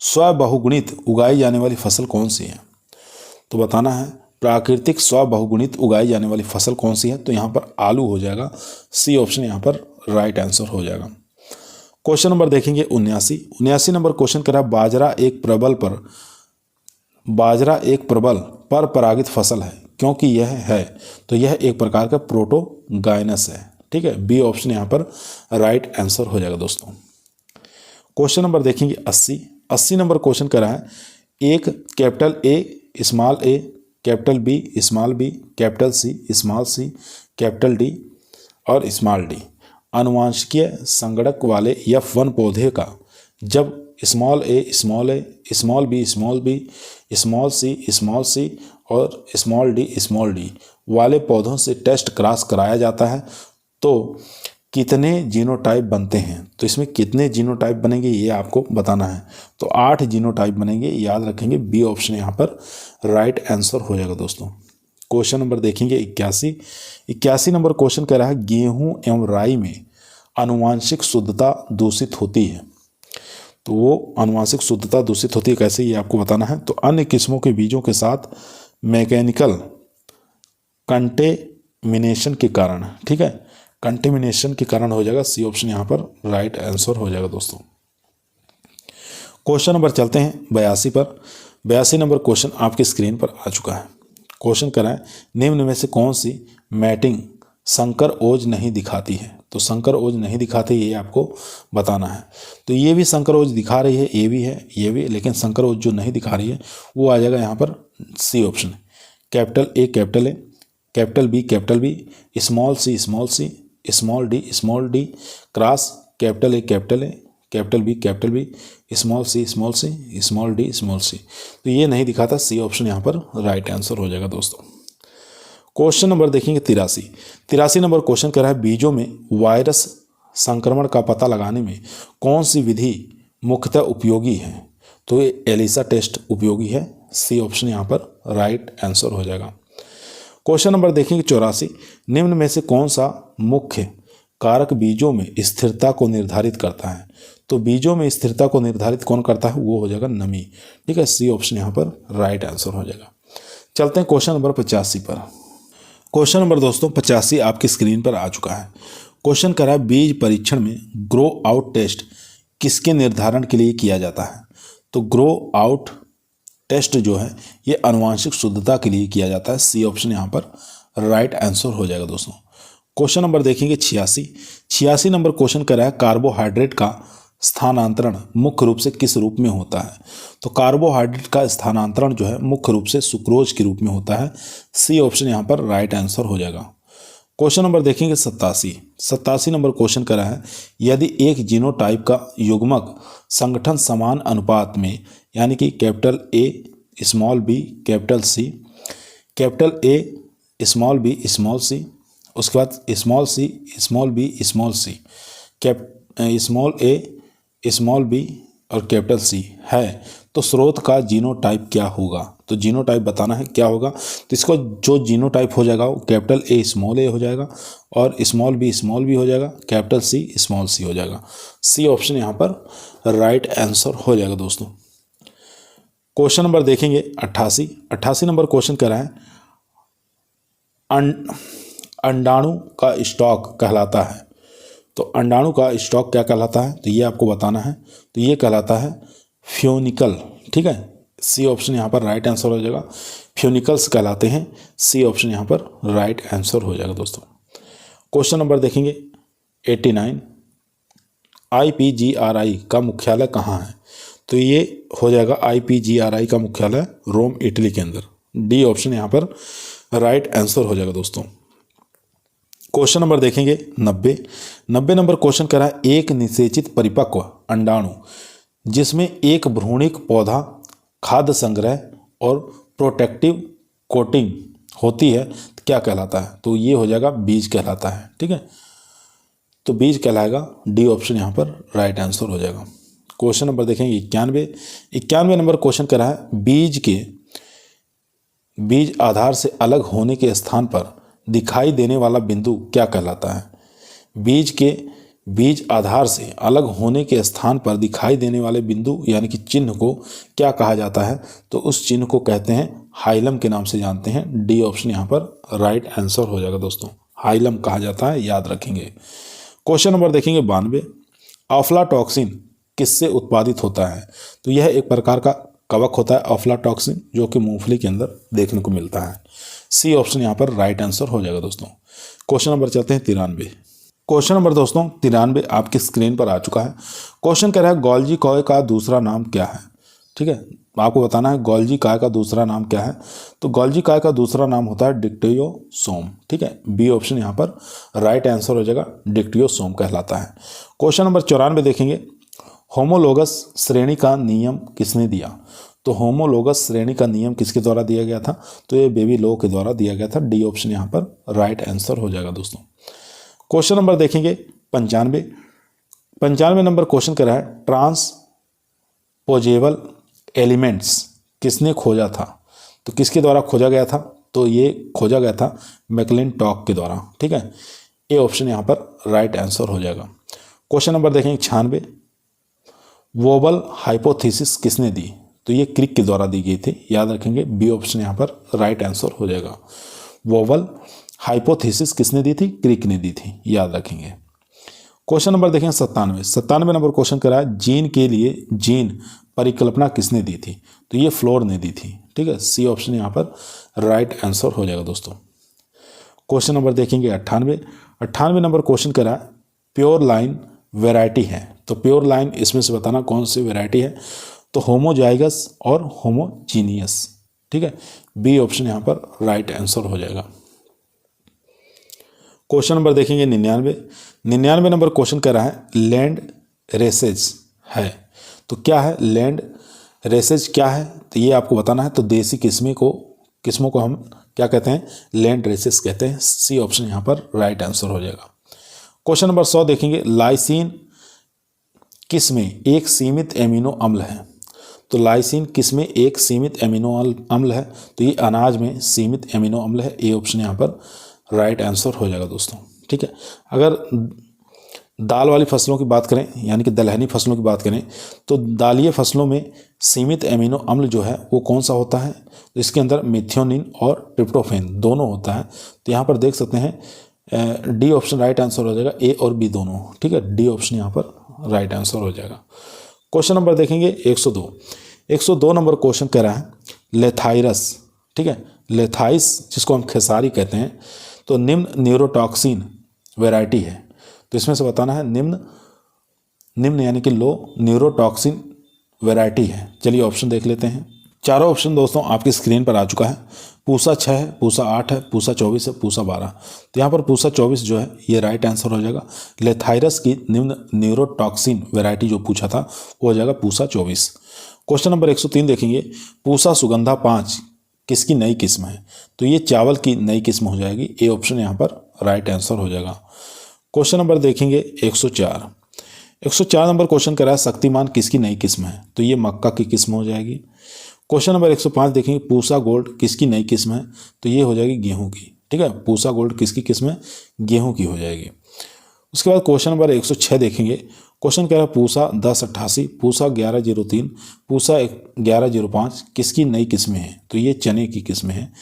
स्वबहुगुणित उगाई जाने वाली फसल कौन सी है। तो बताना है प्राकृतिक स्वबहुगुणित उगाई जाने वाली फसल कौन सी है, तो यहाँ पर आलू हो जाएगा। सी ऑप्शन यहाँ पर राइट आंसर हो जाएगा। क्वेश्चन नंबर देखेंगे 79 नंबर क्वेश्चन कह रहा है बाजरा एक प्रबल पर परागित फसल है क्योंकि यह है, तो यह एक प्रकार का प्रोटोगाइनस है। ठीक है, बी ऑप्शन यहाँ पर राइट आंसर हो जाएगा दोस्तों। क्वेश्चन नंबर देखेंगे 80 नंबर क्वेश्चन कर रहा है एक capital A, capital B, capital C, capital D और स्मॉल डी आनुवंशिकीय संगणक वाले F1 पौधे का जब small A, small B, small C और स्मॉल डी वाले पौधों से टेस्ट क्रॉस कराया जाता है तो कितने जीनोटाइप बनते हैं। तो इसमें कितने जीनोटाइप बनेंगे ये आपको बताना है। तो 8 जीनोटाइप बनेंगे, याद रखेंगे। बी ऑप्शन यहाँ पर राइट आंसर हो जाएगा दोस्तों। क्वेश्चन नंबर देखेंगे 81 नंबर क्वेश्चन कह रहा है गेहूं एवं राई में आनुवांशिक शुद्धता दूषित होती है। तो वो आनुवांशिक शुद्धता दूषित होती है कैसे, ये आपको बताना है। तो अन्य किस्मों के बीजों के साथ मैकेनिकल कंटेमिनेशन के कारण। ठीक है, कंटेमिनेशन के कारण हो जाएगा। सी ऑप्शन यहाँ पर राइट आंसर हो जाएगा दोस्तों। क्वेश्चन नंबर चलते हैं 82 पर। 82 नंबर क्वेश्चन आपकी स्क्रीन पर आ चुका है। क्वेश्चन कर रहा है निम्न में से कौन सी मैटिंग संकर ओज नहीं दिखाती है। तो संकर ओज नहीं दिखाती ये आपको बताना है। तो ये भी संकर ओज दिखा रही है, ये भी है, ये भी, लेकिन संकर ओज जो नहीं दिखा रही है वो आ जाएगा यहाँ पर C option. Capital A, capital B, small C, small D cross capital A, capital B, small C, small D, small C. तो ये नहीं दिखाता। सी ऑप्शन यहाँ पर राइट आंसर हो जाएगा दोस्तों। क्वेश्चन नंबर देखेंगे 83 नंबर क्वेश्चन कर रहा है बीजों में वायरस संक्रमण का पता लगाने में कौन सी विधि मुख्यतः उपयोगी है। तो ये एलिसा टेस्ट उपयोगी है। सी ऑप्शन यहाँ पर राइट आंसर हो जाएगा। क्वेश्चन नंबर देखेंगे 84 निम्न में से कौन सा मुख्य कारक बीजों में स्थिरता को निर्धारित करता है। तो बीजों में स्थिरता को निर्धारित कौन करता है, वो हो जाएगा नमी। ठीक है, सी ऑप्शन यहाँ पर राइट आंसर हो जाएगा। चलते हैं क्वेश्चन नंबर 85 पर। क्वेश्चन नंबर दोस्तों 85 आपकी स्क्रीन पर आ चुका है। क्वेश्चन कर रहा है बीज परीक्षण में ग्रो आउट टेस्ट किसके निर्धारण के लिए किया जाता है। तो ग्रो आउट टेस्ट जो है ये आनुवांशिक शुद्धता के लिए किया जाता है। सी ऑप्शन यहाँ पर राइट आंसर हो जाएगा दोस्तों। क्वेश्चन नंबर देखेंगे 86 नंबर क्वेश्चन कर रहा है कार्बोहाइड्रेट का स्थानांतरण मुख्य रूप से किस रूप में होता है। तो कार्बोहाइड्रेट का स्थानांतरण जो है मुख्य रूप से सुक्रोज के रूप में होता है। सी ऑप्शन यहाँ पर राइट आंसर हो जाएगा। क्वेश्चन नंबर देखेंगे 87 नंबर क्वेश्चन कर रहा है यदि एक जीनोटाइप का युग्मक संगठन समान अनुपात में यानी कि capital A small B capital C, capital A small B small C, उसके बाद small C small B small C, small A small B और कैपिटल सी है तो स्रोत का जीनोटाइप क्या होगा। तो जीनोटाइप बताना है क्या होगा। तो इसको जो जीनोटाइप हो जाएगा वो कैपिटल ए स्मॉल ए हो जाएगा और स्मॉल बी हो जाएगा, कैपिटल सी स्मॉल सी हो जाएगा। सी ऑप्शन यहाँ पर राइट आंसर हो जाएगा दोस्तों। क्वेश्चन नंबर देखेंगे 88 नंबर क्वेश्चन कर रहा है अंडाणु का स्टॉक कहलाता है। तो अंडाणु का स्टॉक क्या कहलाता है तो ये आपको बताना है। तो ये कहलाता है फ्यूनिकल, ठीक है। सी ऑप्शन यहाँ पर राइट आंसर हो जाएगा। फ्यूनिकल्स कहलाते हैं। सी ऑप्शन यहाँ पर राइट आंसर हो जाएगा दोस्तों। क्वेश्चन नंबर देखेंगे 89 IPGRI का मुख्यालय कहाँ है। तो ये हो जाएगा IPGRI का मुख्यालय रोम इटली के अंदर। डी ऑप्शन यहाँ पर राइट आंसर हो जाएगा दोस्तों। क्वेश्चन नंबर देखेंगे 90 नंबर क्वेश्चन करा है एक निषेचित परिपक्व अंडाणु जिसमें एक भ्रूणिक पौधा खाद्य संग्रह और प्रोटेक्टिव कोटिंग होती है तो क्या कहलाता है। तो ये हो जाएगा बीज कहलाता है, ठीक है। तो बीज कहलाएगा। डी ऑप्शन यहाँ पर राइट आंसर हो जाएगा। क्वेश्चन नंबर देखेंगे 91 नंबर क्वेश्चन करा है बीज आधार से अलग होने के स्थान पर दिखाई देने वाला बिंदु क्या कहलाता है। बीज आधार से अलग होने के स्थान पर दिखाई देने वाले बिंदु यानी कि चिन्ह को क्या कहा जाता है। तो उस चिन्ह को कहते हैं हाइलम के नाम से जानते हैं। डी ऑप्शन यहाँ पर राइट आंसर हो जाएगा दोस्तों। हाइलम कहा जाता है, याद रखेंगे। क्वेश्चन नंबर देखेंगे 92 अफ्लाटॉक्सिन किससे उत्पादित होता है। तो यह एक प्रकार का कवक होता है अफ्लाटॉक्सिन जो कि मूंगफली के अंदर देखने को मिलता है। सी ऑप्शन यहाँ पर राइट आंसर हो जाएगा दोस्तों। क्वेश्चन नंबर चलते हैं 93। क्वेश्चन नंबर दोस्तों 93 आपकी स्क्रीन पर आ चुका है। क्वेश्चन कह रहा है गोल्जी कॉय का दूसरा नाम क्या है, ठीक है। आपको बताना है गोल्जी काय का दूसरा नाम क्या है। तो गोल्जी काय का दूसरा नाम होता है डिक्टियोसोम, ठीक है। बी ऑप्शन यहाँ पर राइट आंसर हो जाएगा। डिक्टियोसोम कहलाता है। क्वेश्चन नंबर 94 देखेंगे होमोलोगस श्रेणी का नियम किसने दिया। तो होमोलोगस श्रेणी का नियम किसके द्वारा दिया गया था। तो ये बेबी लो के द्वारा दिया गया था। डी ऑप्शन यहाँ पर राइट आंसर हो जाएगा दोस्तों। क्वेश्चन नंबर देखेंगे 95 नंबर क्वेश्चन कर रहा है ट्रांसपोजेबल एलिमेंट्स किसने खोजा था। तो किसके द्वारा खोजा गया था। तो ये खोजा गया था मैकलिंटॉक के द्वारा, ठीक है। ए ऑप्शन यहाँ पर राइट आंसर हो जाएगा। क्वेश्चन नंबर देखेंगे 96 वोबल हाइपोथेसिस किसने दी। तो ये क्रिक के द्वारा दी गई थी, याद रखेंगे। बी ऑप्शन यहाँ पर राइट आंसर हो जाएगा। वोबल हाइपोथेसिस किसने दी थी, क्रिक ने दी थी, याद रखेंगे। क्वेश्चन नंबर देखेंगे 97 नंबर क्वेश्चन करा है जीन के लिए जीन परिकल्पना किसने दी थी। तो ये फ्लोर ने दी थी, ठीक है। सी ऑप्शन यहाँ पर राइट आंसर हो जाएगा दोस्तों। क्वेश्चन नंबर देखेंगे 98 नंबर क्वेश्चन करा है प्योर लाइन वेराइटी है। तो प्योर लाइन इसमें से बताना कौन सी वेराइटी है। तो होमोजाइगस और होमोजीनियस, ठीक है। बी ऑप्शन यहाँ पर राइट आंसर हो जाएगा। क्वेश्चन नंबर देखेंगे 99 नंबर क्वेश्चन कर रहा है लैंड रेसेज है। तो क्या है लैंड रेसेज क्या है। तो ये आपको बताना है। तो देसी किस्मों को हम क्या कहते हैं, लैंड रेसेज कहते हैं। सी ऑप्शन यहाँ पर राइट आंसर हो जाएगा। क्वेश्चन नंबर 100 देखेंगे लाइसिन किस में एक सीमित एमिनो अम्ल है। तो लाइसिन किस में एक सीमित एमिनो अम्ल है। तो ये अनाज में सीमित एमिनो अम्ल है। ए ऑप्शन यहाँ पर राइट आंसर हो जाएगा दोस्तों, ठीक है। अगर दाल वाली फसलों की बात करें यानी कि दलहनी फसलों की बात करें तो दालीय फसलों में सीमित एमिनो अम्ल जो है वो कौन सा होता है। तो इसके अंदर मिथियोनिन और ट्रिप्टोफैन दोनों होता है। तो यहाँ पर देख सकते हैं डी ऑप्शन राइट आंसर हो जाएगा। ए और बी दोनों, ठीक है। डी ऑप्शन यहाँ पर राइट आंसर हो जाएगा। क्वेश्चन नंबर देखेंगे 102 नंबर क्वेश्चन कह रहा है लेथाइरस, ठीक है, लेथाइस जिसको हम खेसारी कहते हैं, तो निम्न न्यूरोटॉक्सिन वैरायटी है। तो इसमें से बताना है निम्न यानी कि लो न्यूरोटॉक्सिन वैरायटी है। चलिए ऑप्शन देख लेते हैं। चारों ऑप्शन दोस्तों आपकी स्क्रीन पर आ चुका है। पूसा 6 है, पूसा 8 है, पूसा 24 है, पूसा 12। तो यहाँ पर पूसा 24 जो है ये राइट आंसर हो जाएगा। लेथाइरस की निम्न न्यूरोटॉक्सिन वैरायटी जो पूछा था वो हो जाएगा पूसा 24। क्वेश्चन नंबर 103 देखेंगे, पूसा सुगंधा 5 किसकी नई किस्म है? तो ये चावल की नई किस्म हो जाएगी। ए ऑप्शन यहाँ पर राइट आंसर हो जाएगा। क्वेश्चन नंबर देखेंगे 104 नंबर क्वेश्चन करा है शक्तिमान किसकी नई किस्म है? तो ये मक्का की किस्म हो जाएगी। क्वेश्चन नंबर 105 देखेंगे, पूसा गोल्ड किसकी नई किस्म है? तो ये हो जाएगी गेहूं की, ठीक है। पूसा गोल्ड किसकी किस्म है? गेहूं की हो जाएगी। उसके बाद क्वेश्चन नंबर 106 देखेंगे। क्वेश्चन कह रहा है पूसा 1088, पूसा 1103, पूसा 1105 किसकी नई किस्में हैं? तो ये चने की किस्में हैं।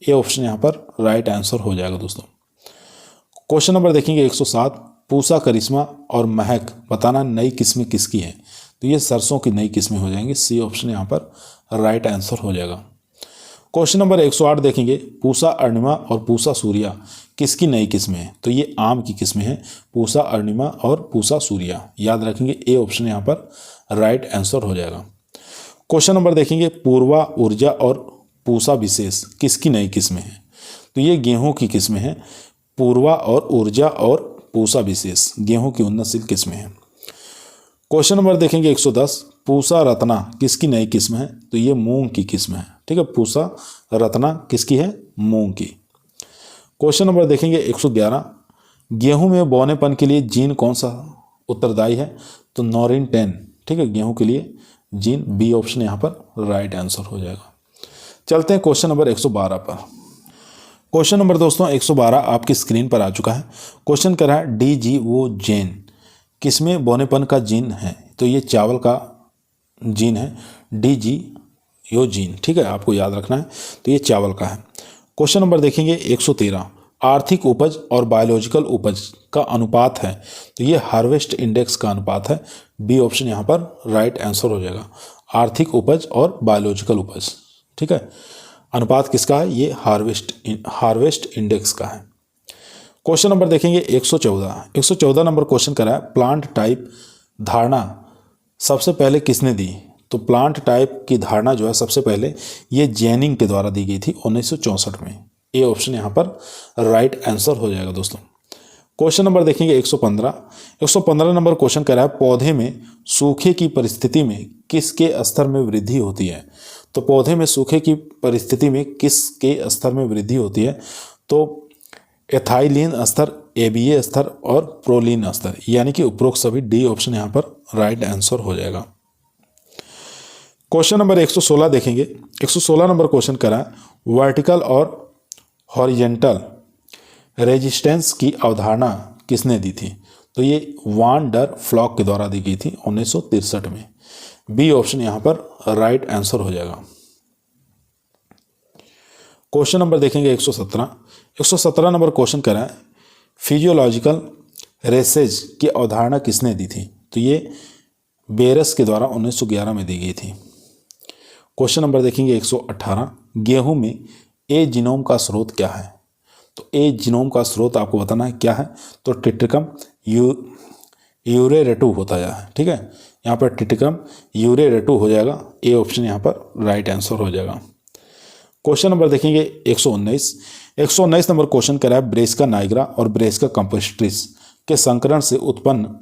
ए ऑप्शन यहाँ पर राइट आंसर हो जाएगा दोस्तों। क्वेश्चन नंबर देखेंगे 107, पूसा करिश्मा और महक बताना नई किस्में किसकी हैं? तो ये सरसों की नई किस्में हो जाएंगी। सी ऑप्शन यहाँ पर राइट आंसर हो जाएगा। क्वेश्चन नंबर 108 देखेंगे, पूसा अर्णिमा और पूसा सूर्या किसकी नई किस्में हैं? तो ये आम की किस्में हैं, पूसा अर्णिमा और पूसा सूर्या। याद रखेंगे ए ऑप्शन यहाँ पर राइट आंसर हो जाएगा। क्वेश्चन नंबर देखेंगे, पूर्वा ऊर्जा और पूसा विशेष किसकी नई किस्में हैं? तो ये गेहूं की किस्में हैं। पूर्वा और ऊर्जा और पूसा विशेष गेहूं की उन्नतशील किस्में हैं। क्वेश्चन नंबर देखेंगे 110, पूसा रत्ना किसकी नई किस्म है? तो ये मूंग की किस्म है, ठीक है। पूसा रत्ना किसकी है? मूंग की। क्वेश्चन नंबर देखेंगे 111, गेहूं में बौनेपन के लिए जीन कौन सा उत्तरदायी है? तो नॉरिन 10, ठीक है, गेहूं के लिए जीन। बी ऑप्शन यहाँ पर राइट आंसर हो जाएगा। चलते हैं क्वेश्चन नंबर 112 पर। क्वेश्चन नंबर दोस्तों 112 आपकी स्क्रीन पर आ चुका है। क्वेश्चन कर रहा है डी जी वो जेन किसमें बौनेपन का जीन है? तो ये चावल का जीन है, डी जी यो जीन, ठीक है, आपको याद रखना है। तो ये चावल का है। क्वेश्चन नंबर देखेंगे 113, आर्थिक उपज और बायोलॉजिकल उपज का अनुपात है? तो ये हार्वेस्ट इंडेक्स का अनुपात है। बी ऑप्शन यहाँ पर राइट आंसर हो जाएगा। आर्थिक उपज और बायोलॉजिकल उपज, ठीक है, अनुपात किसका है? ये हार्वेस्ट इंडेक्स का है। क्वेश्चन नंबर देखेंगे 114 नंबर क्वेश्चन करा है, प्लांट टाइप धारणा सबसे पहले किसने दी? तो प्लांट टाइप की धारणा जो है सबसे पहले ये जेनिंग के द्वारा दी गई थी 1964 में। ए ऑप्शन यहाँ पर राइट आंसर हो जाएगा दोस्तों। क्वेश्चन नंबर देखेंगे 115 नंबर क्वेश्चन करा है, पौधे में सूखे की परिस्थिति में किसके स्तर में वृद्धि होती है? तो पौधे में सूखे की परिस्थिति में किसके स्तर में वृद्धि होती है? तो एथाइलिन स्तर, एबीए स्तर और प्रोलिन स्तर, यानी कि उपरोक्त सभी। डी ऑप्शन यहाँ पर राइट आंसर हो जाएगा। क्वेश्चन नंबर 116 देखेंगे। 116 नंबर क्वेश्चन करा वर्टिकल और हॉरिजेंटल रेजिस्टेंस की अवधारणा किसने दी थी? तो ये वान डर फ्लॉक के द्वारा दी गई थी 1963 में। बी ऑप्शन यहाँ पर राइट आंसर हो जाएगा। क्वेश्चन नंबर देखेंगे 117 नंबर क्वेश्चन करा है, फिजियोलॉजिकल रेसेज की अवधारणा किसने दी थी? तो ये बेरस के द्वारा 1911 में दी गई थी। क्वेश्चन नंबर देखेंगे 118, गेहूं में ए जीनोम का स्रोत क्या है? तो ए जीनोम का स्रोत आपको बताना है क्या है? तो ट्रिटिकम यूरेरेटू होता है, ठीक है। यहाँ पर ट्रिटिकम यूरेरेटू हो जाएगा। ए ऑप्शन यहाँ पर राइट आंसर हो जाएगा। क्वेश्चन नंबर देखेंगे 119 नंबर क्वेश्चन करा है, ब्रेस्का नाइग्रा और ब्रेस्का कंपोस्ट्रिस के संकरण से उत्पन्न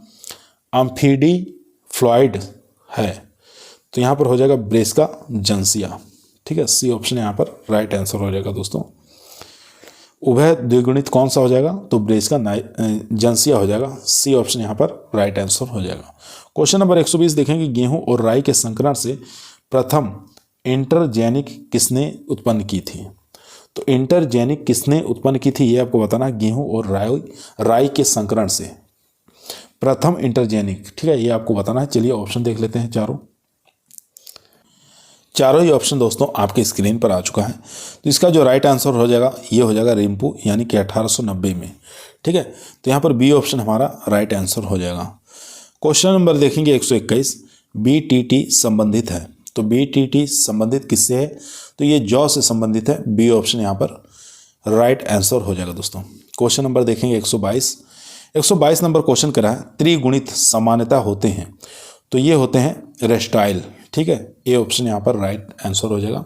अम्फीडी फ्लॉइड है? तो यहाँ पर हो जाएगा ब्रेस्का जंसिया, ठीक है। सी ऑप्शन यहाँ पर राइट आंसर हो जाएगा दोस्तों। उभय द्विगुणित कौन सा हो जाएगा? तो ब्रेस्का जंसिया हो जाएगा। सी ऑप्शन यहाँ पर राइट आंसर हो जाएगा। क्वेश्चन नंबर 120 देखेंगे, गेहूं और राई के संकरण से प्रथम इंटरजेनिक किसने उत्पन्न की थी? तो इंटरजेनिक किसने उत्पन्न की थी ये आपको बताना है। गेहूं और राई के संकरण से प्रथम इंटरजेनिक, ठीक है, ये आपको बताना है। चलिए ऑप्शन देख लेते हैं। चारों ही ऑप्शन दोस्तों आपके स्क्रीन पर आ चुका है। तो इसका जो राइट आंसर हो जाएगा ये हो जाएगा रिम्पू, यानी कि 1890 में, ठीक है। तो यहाँ पर बी ऑप्शन हमारा राइट आंसर हो जाएगा। क्वेश्चन नंबर देखेंगे 121, BTT संबंधित है? तो BTT संबंधित किससे है? तो ये जौ से संबंधित है। बी ऑप्शन यहाँ पर राइट आंसर हो जाएगा दोस्तों। क्वेश्चन नंबर देखेंगे 122 नंबर क्वेश्चन करा है त्रिगुणित समानता होते हैं, तो ये होते हैं रेस्टाइल, ठीक है। ए ऑप्शन यहाँ पर राइट आंसर हो जाएगा।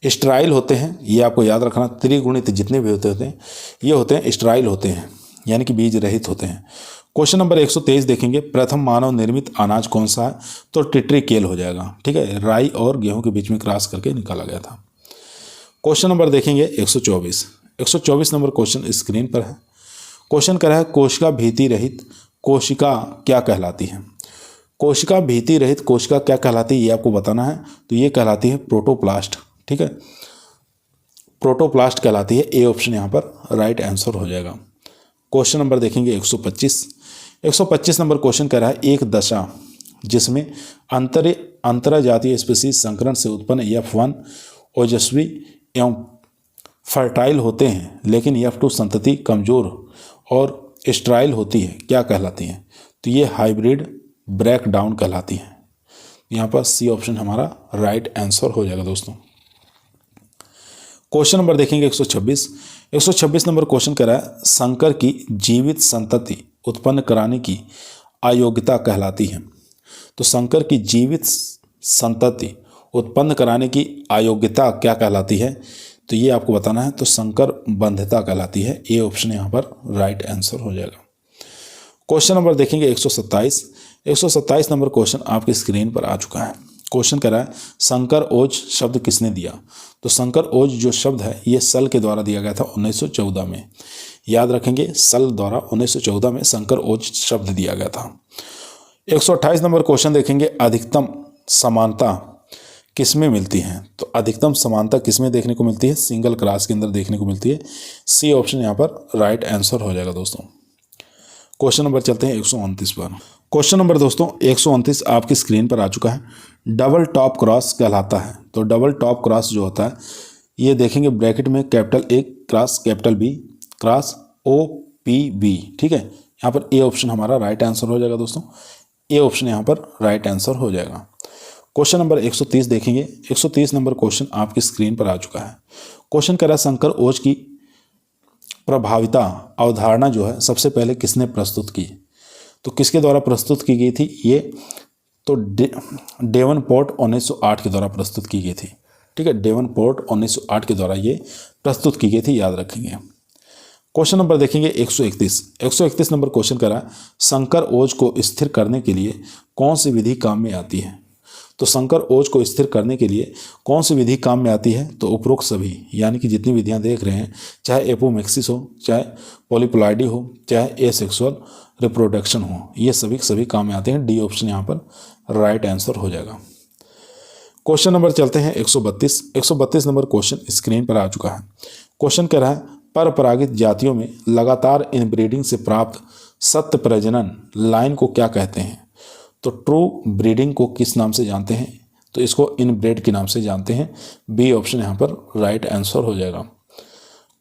स्ट्राइल होते हैं, ये आपको याद रखना, त्रिगुणित जितने भी होते हैं ये होते हैं स्ट्राइल होते हैं, यानी कि बीज रहित होते हैं। क्वेश्चन नंबर 123 देखेंगे प्रथम मानव निर्मित अनाज कौन सा है? तो टिट्रिकेल हो जाएगा, ठीक है। राई और गेहूं के बीच में क्रॉस करके निकाला गया था। क्वेश्चन नंबर देखेंगे 124 नंबर क्वेश्चन स्क्रीन पर है। क्वेश्चन कर रहा है कोशिका भीति रहित कोशिका क्या कहलाती है? कोशिका भीति रहित कोशिका क्या कहलाती है ये आपको बताना है। तो ये कहलाती है प्रोटोप्लास्ट, ठीक है, प्रोटोप्लास्ट कहलाती है। ए ऑप्शन यहाँ पर राइट आंसर हो जाएगा। क्वेश्चन नंबर देखेंगे 125 नंबर क्वेश्चन कह रहा है एक दशा जिसमें अंतरजातीय स्पीशीज संकरण से उत्पन्न F1 ओजस्वी एवं फर्टाइल होते हैं, लेकिन F2 संतति कमजोर और स्ट्राइल होती है, क्या कहलाती है? तो ये हाइब्रिड ब्रेकडाउन कहलाती है। यहाँ पर सी ऑप्शन हमारा राइट आंसर हो जाएगा दोस्तों। क्वेश्चन नंबर देखेंगे 126 नंबर क्वेश्चन कह रहा है संकर की जीवित संतति उत्पन्न कराने की अयोग्यता कहलाती है। तो संकर की जीवित संतति उत्पन्न कराने की अयोग्यता क्या कहलाती है? तो ये आपको बताना है। तो संकर बंध्यता कहलाती है। ए ऑप्शन यहाँ पर राइट आंसर हो जाएगा। क्वेश्चन नंबर देखेंगे 127 नंबर क्वेश्चन आपकी स्क्रीन पर आ चुका है। क्वेश्चन कह रहा है संकर ओज शब्द किसने दिया? तो संकर ओज जो शब्द है ये सल के द्वारा दिया गया था 1914 में। याद रखेंगे, सल द्वारा 1914 में संकर ओज शब्द दिया गया था। 128 नंबर क्वेश्चन देखेंगे अधिकतम समानता किसमें मिलती है? तो अधिकतम समानता किसमें देखने को मिलती है? सिंगल क्रॉस के अंदर देखने को मिलती है। सी ऑप्शन यहाँ पर राइट आंसर हो जाएगा दोस्तों। क्वेश्चन नंबर चलते हैं 129 पर। क्वेश्चन नंबर दोस्तों 129 आपकी स्क्रीन पर आ चुका है। डबल टॉप क्रॉस कहलाता है। तो डबल टॉप क्रॉस जो होता है ये देखेंगे ब्रैकेट में capital A cross capital B cross OPB, ठीक है। यहाँ पर ए ऑप्शन हमारा राइट आंसर हो जाएगा दोस्तों। ए ऑप्शन यहाँ पर राइट आंसर हो जाएगा। क्वेश्चन नंबर 130 देखेंगे। 130 नंबर क्वेश्चन आपकी स्क्रीन पर आ चुका है। क्वेश्चन कह रहा है संकर ओज की प्रभाविता अवधारणा जो है सबसे पहले किसने प्रस्तुत की? तो किसके द्वारा प्रस्तुत की गई थी? ये तो डेवनपोर्ट 1908 के द्वारा प्रस्तुत की गई थी, ठीक है। डेवनपोर्ट 1908 के द्वारा ये प्रस्तुत की गई थी, याद रखेंगे। क्वेश्चन नंबर देखेंगे 131 नंबर क्वेश्चन कह रहा है संकर ओज को स्थिर करने के लिए कौन सी विधि काम में आती है? तो संकर ओज को स्थिर करने के लिए कौन सी विधि काम में आती है? तो उपरोक्त सभी, यानी कि जितनी विधियां देख रहे हैं, चाहे एपोमिक्सिस हो, चाहे पॉलीप्लॉइडी हो, चाहे एसेक्सुअल रिप्रोडक्शन हो, ये सभी काम में आते हैं। डी ऑप्शन यहाँ पर राइट आंसर हो जाएगा। क्वेश्चन नंबर चलते हैं 132 नंबर क्वेश्चन स्क्रीन पर आ चुका है। क्वेश्चन कह रहा है परपरागित जातियों में लगातार इनब्रीडिंग से प्राप्त सत्य प्रजनन लाइन को क्या कहते हैं? तो ट्रू ब्रीडिंग को किस नाम से जानते हैं? तो इसको इनब्रेड के नाम से जानते हैं। बी ऑप्शन यहाँ पर राइट आंसर हो जाएगा।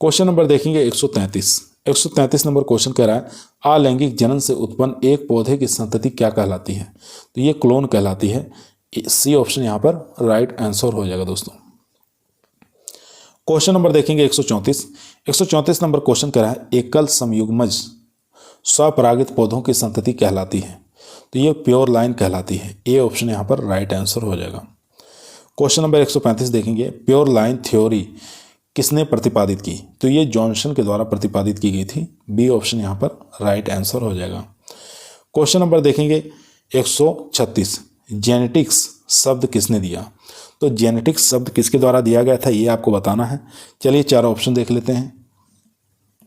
क्वेश्चन नंबर देखेंगे 133 नंबर क्वेश्चन कह रहा है अलैंगिक जनन से उत्पन्न एक पौधे की संतति क्या कहलाती है? तो ये क्लोन कहलाती है। सी ऑप्शन यहाँ पर राइट आंसर हो जाएगा दोस्तों। क्वेश्चन नंबर देखेंगे 134 नंबर क्वेश्चन कह रहा है एकल समयुग्मज स्वपरागित पौधों की संतति कहलाती है। तो ये प्योर लाइन कहलाती है। ए ऑप्शन यहाँ पर राइट आंसर हो जाएगा। क्वेश्चन नंबर 135 देखेंगे प्योर लाइन थ्योरी किसने प्रतिपादित की? तो ये जॉनसन के द्वारा प्रतिपादित की गई थी। बी ऑप्शन यहाँ पर राइट आंसर हो जाएगा। क्वेश्चन नंबर देखेंगे 136 जेनेटिक्स शब्द किसने दिया? तो जेनेटिक्स शब्द किसके द्वारा दिया गया था ये आपको बताना है। चलिए चार ऑप्शन देख लेते हैं।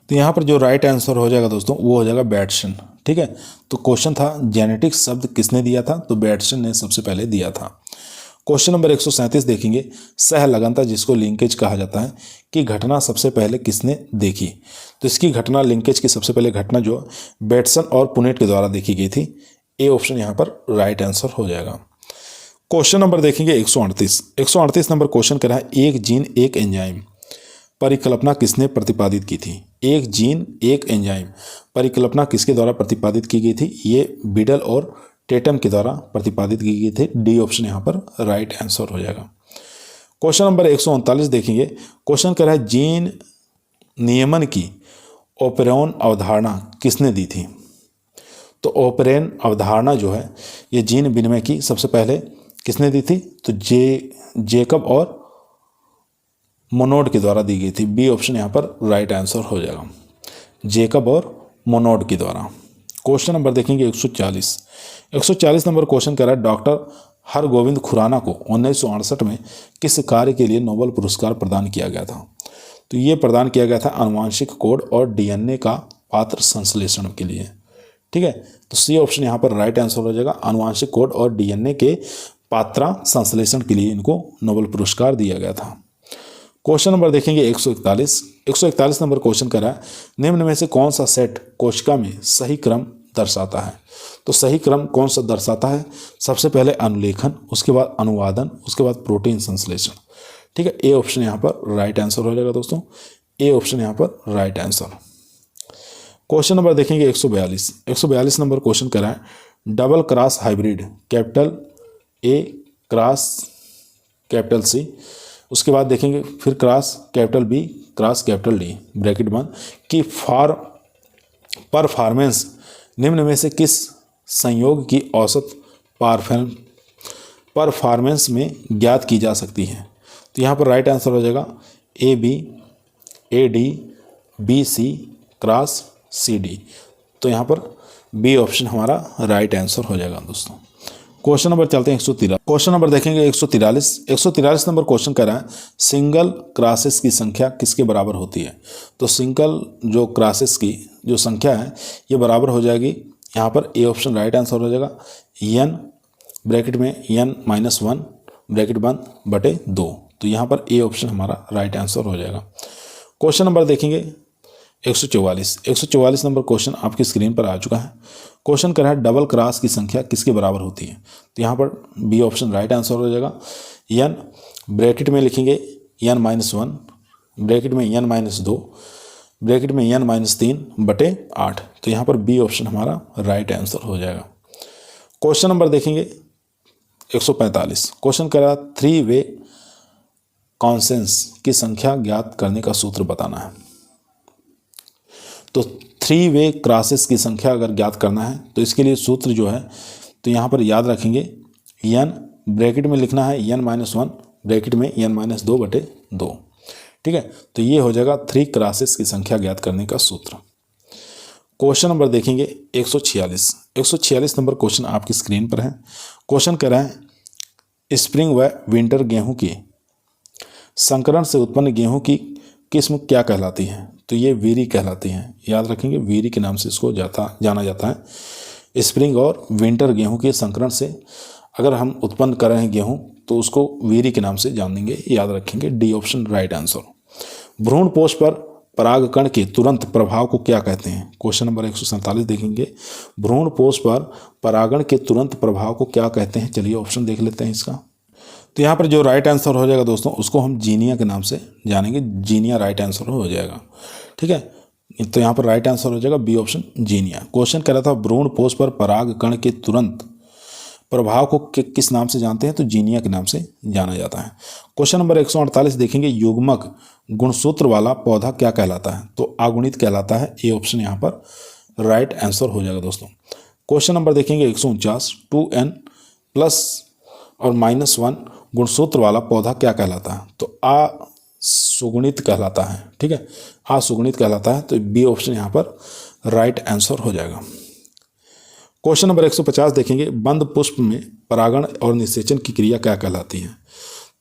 तो यहाँ पर जो राइट आंसर हो जाएगा दोस्तों वो हो जाएगा बैटसन, ठीक है। तो क्वेश्चन था जेनेटिक्स शब्द किसने दिया था? तो बैटसन ने सबसे पहले दिया था। क्वेश्चन नंबर 137 देखेंगे सहलगनता जिसको लिंकेज कहा जाता है कि घटना सबसे पहले किसने देखी? तो इसकी घटना लिंकेज की सबसे पहले घटना जो बैटसन और पुनेट के द्वारा देखी गई थी। ए ऑप्शन यहाँ पर राइट आंसर हो जाएगा। क्वेश्चन नंबर देखेंगे 138 नंबर क्वेश्चन कह रहा है एक जीन एक एंजाइम परिकल्पना किसने प्रतिपादित की थी? एक जीन एक एंजाइम परिकल्पना किसके द्वारा प्रतिपादित की गई थी? ये बिडल और टेटम के द्वारा प्रतिपादित की गई थी। डी ऑप्शन यहाँ पर राइट आंसर हो जाएगा। क्वेश्चन नंबर 139 देखेंगे। क्वेश्चन कर रहा है जीन नियमन की ओपेरॉन अवधारणा किसने दी थी? तो ओपेरॉन अवधारणा जो है ये जीन विनिमय की सबसे पहले किसने दी थी? तो जेकब और मोनोड के द्वारा दी गई थी। बी ऑप्शन यहाँ पर राइट आंसर हो जाएगा, जेकब और मोनोड के द्वारा। क्वेश्चन नंबर देखेंगे 140 नंबर क्वेश्चन कर रहा है डॉक्टर हरगोविंद खुराना को 1968 में किस कार्य के लिए नोबेल पुरस्कार प्रदान किया गया था? तो ये प्रदान किया गया था आनुवांशिक कोड और डीएनए का पात्र संश्लेषण के लिए। ठीक है, तो सी ऑप्शन यहाँ पर राइट आंसर हो जाएगा। आनुवांशिक कोड और डीएनए के पात्रा संश्लेषण के लिए इनको नोबेल पुरस्कार दिया गया था। क्वेश्चन नंबर देखेंगे 141 नंबर क्वेश्चन कर रहा है निम्न में से कौन सा सेट कोशिका में सही क्रम दर्शाता है? तो सही क्रम कौन सा दर्शाता है? सबसे पहले अनुलेखन, उसके बाद अनुवादन, उसके बाद प्रोटीन संश्लेषण। ठीक है, ए ऑप्शन यहाँ पर राइट आंसर हो जाएगा दोस्तों, ए ऑप्शन यहाँ पर राइट आंसर। क्वेश्चन नंबर देखेंगे 142 नंबर क्वेश्चन कर रहा है double cross hybrid capital A cross capital C, उसके बाद देखेंगे फिर cross capital B cross capital D bracket बंद की परफॉर्मेंस निम्न में से किस संयोग की औसत परफॉर्मेंस में ज्ञात की जा सकती है? तो यहाँ पर राइट आंसर हो जाएगा A B A D B C cross C D. तो यहाँ पर बी ऑप्शन हमारा राइट आंसर हो जाएगा दोस्तों। क्वेश्चन नंबर चलते हैं 143। क्वेश्चन नंबर देखेंगे 143 नंबर क्वेश्चन कर रहा है सिंगल क्रॉसेस की संख्या किसके बराबर होती है? तो सिंगल जो क्रॉसेस की जो संख्या है ये बराबर हो जाएगी यहाँ पर ए ऑप्शन राइट आंसर हो जाएगा n ब्रैकेट में n-1 ब्रैकेट बंद बटे 2। तो यहाँ पर ए ऑप्शन हमारा राइट आंसर हो जाएगा। क्वेश्चन नंबर देखेंगे 144 नंबर क्वेश्चन आपकी स्क्रीन पर आ चुका है। क्वेश्चन कर रहा है डबल क्रॉस की संख्या किसके बराबर होती है? तो यहाँ पर बी ऑप्शन राइट आंसर हो जाएगा। n ब्रैकेट में लिखेंगे n-1 ब्रैकेट में n-2 ब्रैकेट में n-3 बटे 8। तो यहाँ पर बी ऑप्शन हमारा राइट आंसर हो जाएगा। क्वेश्चन नंबर देखेंगे 145। क्वेश्चन कर रहा है 3 वे कॉन्सेंस की संख्या ज्ञात करने का सूत्र बताना है। तो 3 वे क्रॉसेस की संख्या अगर ज्ञात करना है तो इसके लिए सूत्र जो है तो यहाँ पर याद रखेंगे n ब्रैकेट में लिखना है n-1 ब्रैकेट में n-2 बटे 2। ठीक है, तो ये हो जाएगा 3 क्रॉसेस की संख्या ज्ञात करने का सूत्र। क्वेश्चन नंबर देखेंगे 146 नंबर क्वेश्चन आपकी स्क्रीन पर है। क्वेश्चन कह रहा है स्प्रिंग व विंटर गेहूं की संकरण से उत्पन्न गेहूं की किस्म क्या कहलाती है? तो ये वीरी कहलाती है। याद रखेंगे वीरी के नाम से इसको जाना जाता है। स्प्रिंग और विंटर गेहूं के संकरण से अगर हम उत्पन्न कर रहे हैं गेहूं तो उसको वीरी के नाम से जानेंगे, याद रखेंगे। D option right answer. भ्रूण पोष पर परागकण के तुरंत प्रभाव को क्या कहते हैं? क्वेश्चन नंबर 147 देखेंगे भ्रूण पोष पर परागण के तुरंत प्रभाव को क्या कहते हैं? चलिए ऑप्शन देख लेते हैं इसका। तो यहाँ पर जो राइट आंसर हो जाएगा दोस्तों उसको हम जीनिया के नाम से जानेंगे। जीनिया राइट आंसर हो जाएगा। ठीक है, तो यहाँ पर राइट आंसर हो जाएगा बी ऑप्शन जीनिया। क्वेश्चन कह रहा था भ्रूण पोष पर परागकण के तुरंत प्रभाव को किस नाम से जानते हैं? तो जीनिया के नाम से जाना जाता है। क्वेश्चन नंबर 148 देखेंगे युग्मक गुणसूत्र वाला पौधा क्या कहलाता है? तो अगुणित कहलाता है। ए ऑप्शन यहाँ पर राइट आंसर हो जाएगा दोस्तों। क्वेश्चन नंबर देखेंगे 149 2n प्लस और -1 गुणसूत्र वाला पौधा क्या कहलाता है? तो असुगुणित कहलाता है। ठीक है, असुगुणित कहलाता है। तो बी ऑप्शन यहाँ पर राइट आंसर हो जाएगा। क्वेश्चन नंबर 150 देखेंगे बंद पुष्प में परागण और निषेचन की क्रिया क्या कहलाती है?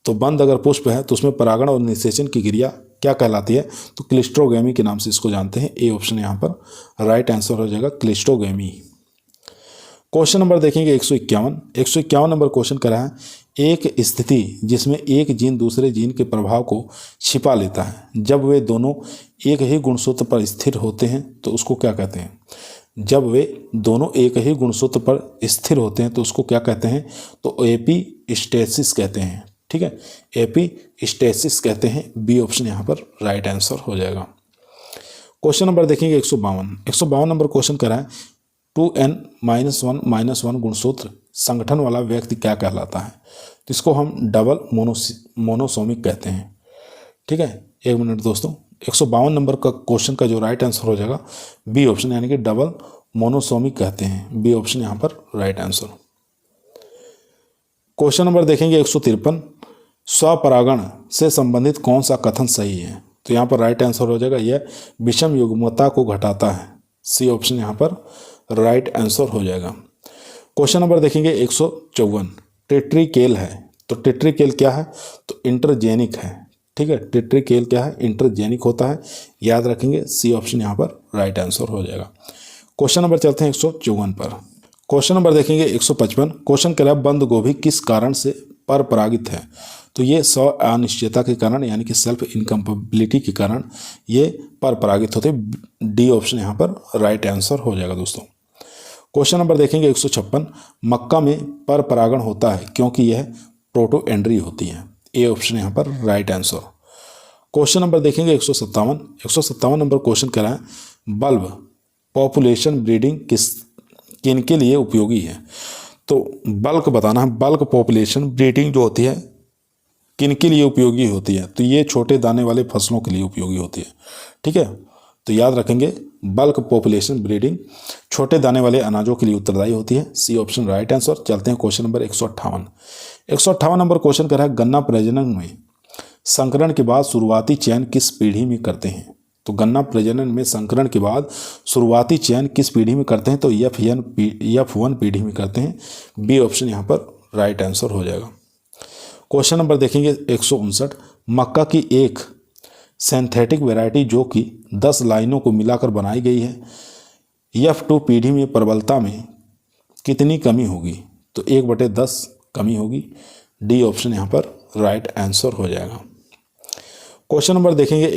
तो बंद अगर पुष्प है तो उसमें परागण और निषेचन की क्रिया क्या कहलाती है? तो क्लिस्ट्रोगेमी के नाम से इसको जानते हैं। ए ऑप्शन यहाँ पर राइट आंसर हो जाएगा क्लिस्ट्रोगेमी। क्वेश्चन नंबर देखेंगे 151 नंबर क्वेश्चन कर रहा है एक स्थिति जिसमें एक जीन दूसरे जीन के प्रभाव को छिपा लेता है जब वे दोनों एक ही गुणसूत्र पर स्थिर होते हैं तो उसको क्या कहते हैं? जब वे दोनों एक ही गुणसूत्र पर स्थिर होते हैं तो उसको क्या कहते हैं? तो एपीस्टेसिस कहते हैं। ठीक है, एपीस्टेसिस कहते हैं। बी ऑप्शन यहाँ पर राइट आंसर हो जाएगा। क्वेश्चन नंबर देखेंगे 152 नंबर क्वेश्चन कर रहा है 2n-1 गुणसूत्र संगठन वाला व्यक्ति क्या कहलाता है? तो इसको हम डबल मोनोसोमिक कहते हैं। ठीक है, एक मिनट दोस्तों। 152 नंबर का क्वेश्चन का जो राइट आंसर हो जाएगा बी ऑप्शन, यानी कि डबल मोनोसोमिक कहते हैं। बी ऑप्शन यहाँ पर राइट आंसर। क्वेश्चन नंबर देखेंगे 153, स्वपरागण से संबंधित कौन सा कथन सही है? तो यहाँ पर राइट आंसर हो जाएगा यह विषम युग्मता को घटाता है। सी ऑप्शन यहाँ पर राइट आंसर हो जाएगा। क्वेश्चन नंबर देखेंगे 154, टेट्रिकेल है। तो टेट्रिकेल क्या है? तो इंटरजेनिक है। ठीक है, टेट्रिकेल क्या है? इंटरजेनिक होता है, याद रखेंगे। सी ऑप्शन यहाँ पर राइट आंसर हो जाएगा। क्वेश्चन नंबर चलते हैं 154 पर। क्वेश्चन नंबर देखेंगे 155, क्वेश्चन कह रहा है बंद गोभी किस कारण से परपरागित है? तो ये स्व अनिश्चयता के कारण, यानी कि सेल्फ इनकम्पेबिलिटी के कारण ये परपरागित होते। डी ऑप्शन यहाँ पर राइट आंसर हो जाएगा दोस्तों। क्वेश्चन नंबर देखेंगे 156, मक्का में परपरागण होता है क्योंकि यह प्रोटोएंड्री होती है। ए ऑप्शन यहाँ पर राइट आंसर। क्वेश्चन नंबर देखेंगे 157 नंबर क्वेश्चन कह रहा है बल्ब पॉपुलेशन ब्रीडिंग किनके लिए उपयोगी है? तो बल्क बताना है, बल्क पॉपुलेशन ब्रीडिंग जो होती है किनके लिए उपयोगी होती है? तो ये छोटे दाने वाले फसलों के लिए उपयोगी होती है। ठीक है, तो याद रखेंगे बल्क पॉपुलेशन ब्रीडिंग छोटे दाने वाले अनाजों के लिए उत्तरदायी होती है। C option right answer. चलते हैं क्वेश्चन नंबर 158 नंबर क्वेश्चन कर रहा है गन्ना प्रजनन में संकरण के बाद शुरुआती चयन किस पीढ़ी में करते हैं? तो गन्ना प्रजनन में संकरण के बाद शुरुआती चयन किस पीढ़ी में करते हैं? तो F1 पीढ़ी में करते हैं। बी ऑप्शन यहाँ पर राइट आंसर हो जाएगा। क्वेश्चन नंबर देखेंगे 159, मक्का की एक सिंथेटिक वैरायटी जो कि 10 लाइनों को मिलाकर बनाई गई है, F2 पीढ़ी में प्रबलता में कितनी कमी होगी? तो 1/10 कमी होगी। डी ऑप्शन यहाँ पर राइट आंसर हो जाएगा। क्वेश्चन नंबर देखेंगे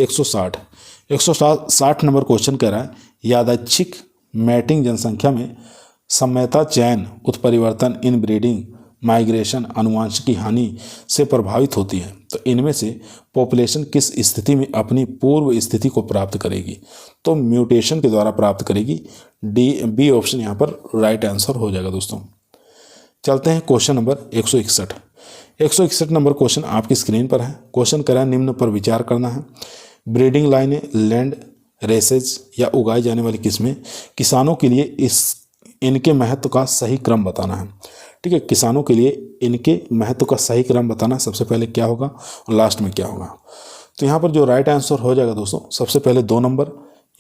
160 नंबर क्वेश्चन कह रहा है यादृच्छिक मैटिंग जनसंख्या में समयता चयन उत्परिवर्तन इनब्रीडिंग माइग्रेशन आनुवंशिकी हानि से प्रभावित होती है। तो इनमें से पॉपुलेशन किस स्थिति में अपनी पूर्व स्थिति को प्राप्त करेगी? तो म्यूटेशन के द्वारा प्राप्त करेगी। बी ऑप्शन यहाँ पर राइट आंसर हो जाएगा दोस्तों। चलते हैं क्वेश्चन नंबर 161 नंबर क्वेश्चन आपकी स्क्रीन पर है। क्वेश्चन कह रहा है निम्न पर विचार करना है। ब्रीडिंग लाइनें, लैंड रेसेज या उगाई जाने वाली किस्में किसानों के लिए इनके महत्व का सही क्रम बताना है। ठीक है, किसानों के लिए इनके महत्व का सही क्रम बताना, सबसे पहले क्या होगा और लास्ट में क्या होगा। तो यहाँ पर जो राइट आंसर हो जाएगा दोस्तों, सबसे पहले 2 नंबर,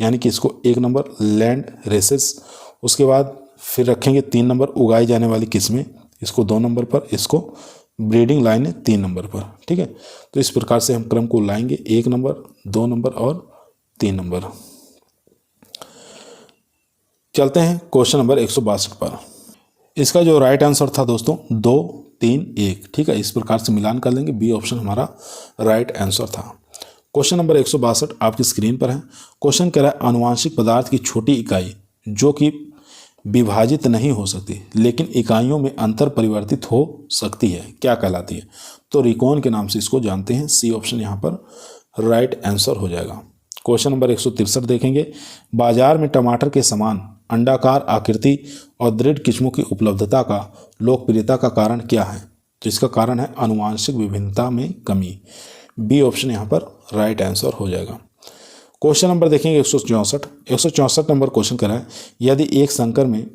यानी कि इसको 1 नंबर लैंड रेसेस, उसके बाद फिर रखेंगे 3 नंबर उगाई जाने वाली किस्में, इसको 2 नंबर पर, इसको ब्रीडिंग लाइनें 3 नंबर पर। ठीक है, तो इस प्रकार से हम क्रम को लाएंगे, 1 नंबर 2 नंबर और 3 नंबर। चलते हैं क्वेश्चन नंबर 162 पर। इसका जो राइट आंसर था दोस्तों 2, 3, 1। ठीक है, इस प्रकार से मिलान कर लेंगे। बी ऑप्शन हमारा राइट आंसर था। क्वेश्चन नंबर 162 आपकी स्क्रीन पर है। क्वेश्चन कह रहा है आनुवांशिक पदार्थ की छोटी इकाई जो कि विभाजित नहीं हो सकती लेकिन इकाइयों में अंतर परिवर्तित हो सकती है, क्या कहलाती है? तो रिकॉन के नाम से इसको जानते हैं। सी ऑप्शन यहाँ पर राइट आंसर हो जाएगा। क्वेश्चन नंबर 163 देखेंगे। बाजार में टमाटर के समान अंडाकार आकृति और दृढ़ किस्मों की उपलब्धता का लोकप्रियता का कारण क्या है? तो इसका कारण है आनुवांशिक विभिन्नता में कमी। बी ऑप्शन यहाँ पर राइट आंसर हो जाएगा। क्वेश्चन नंबर देखेंगे 164 नंबर क्वेश्चन कर रहा है यदि एक संकर में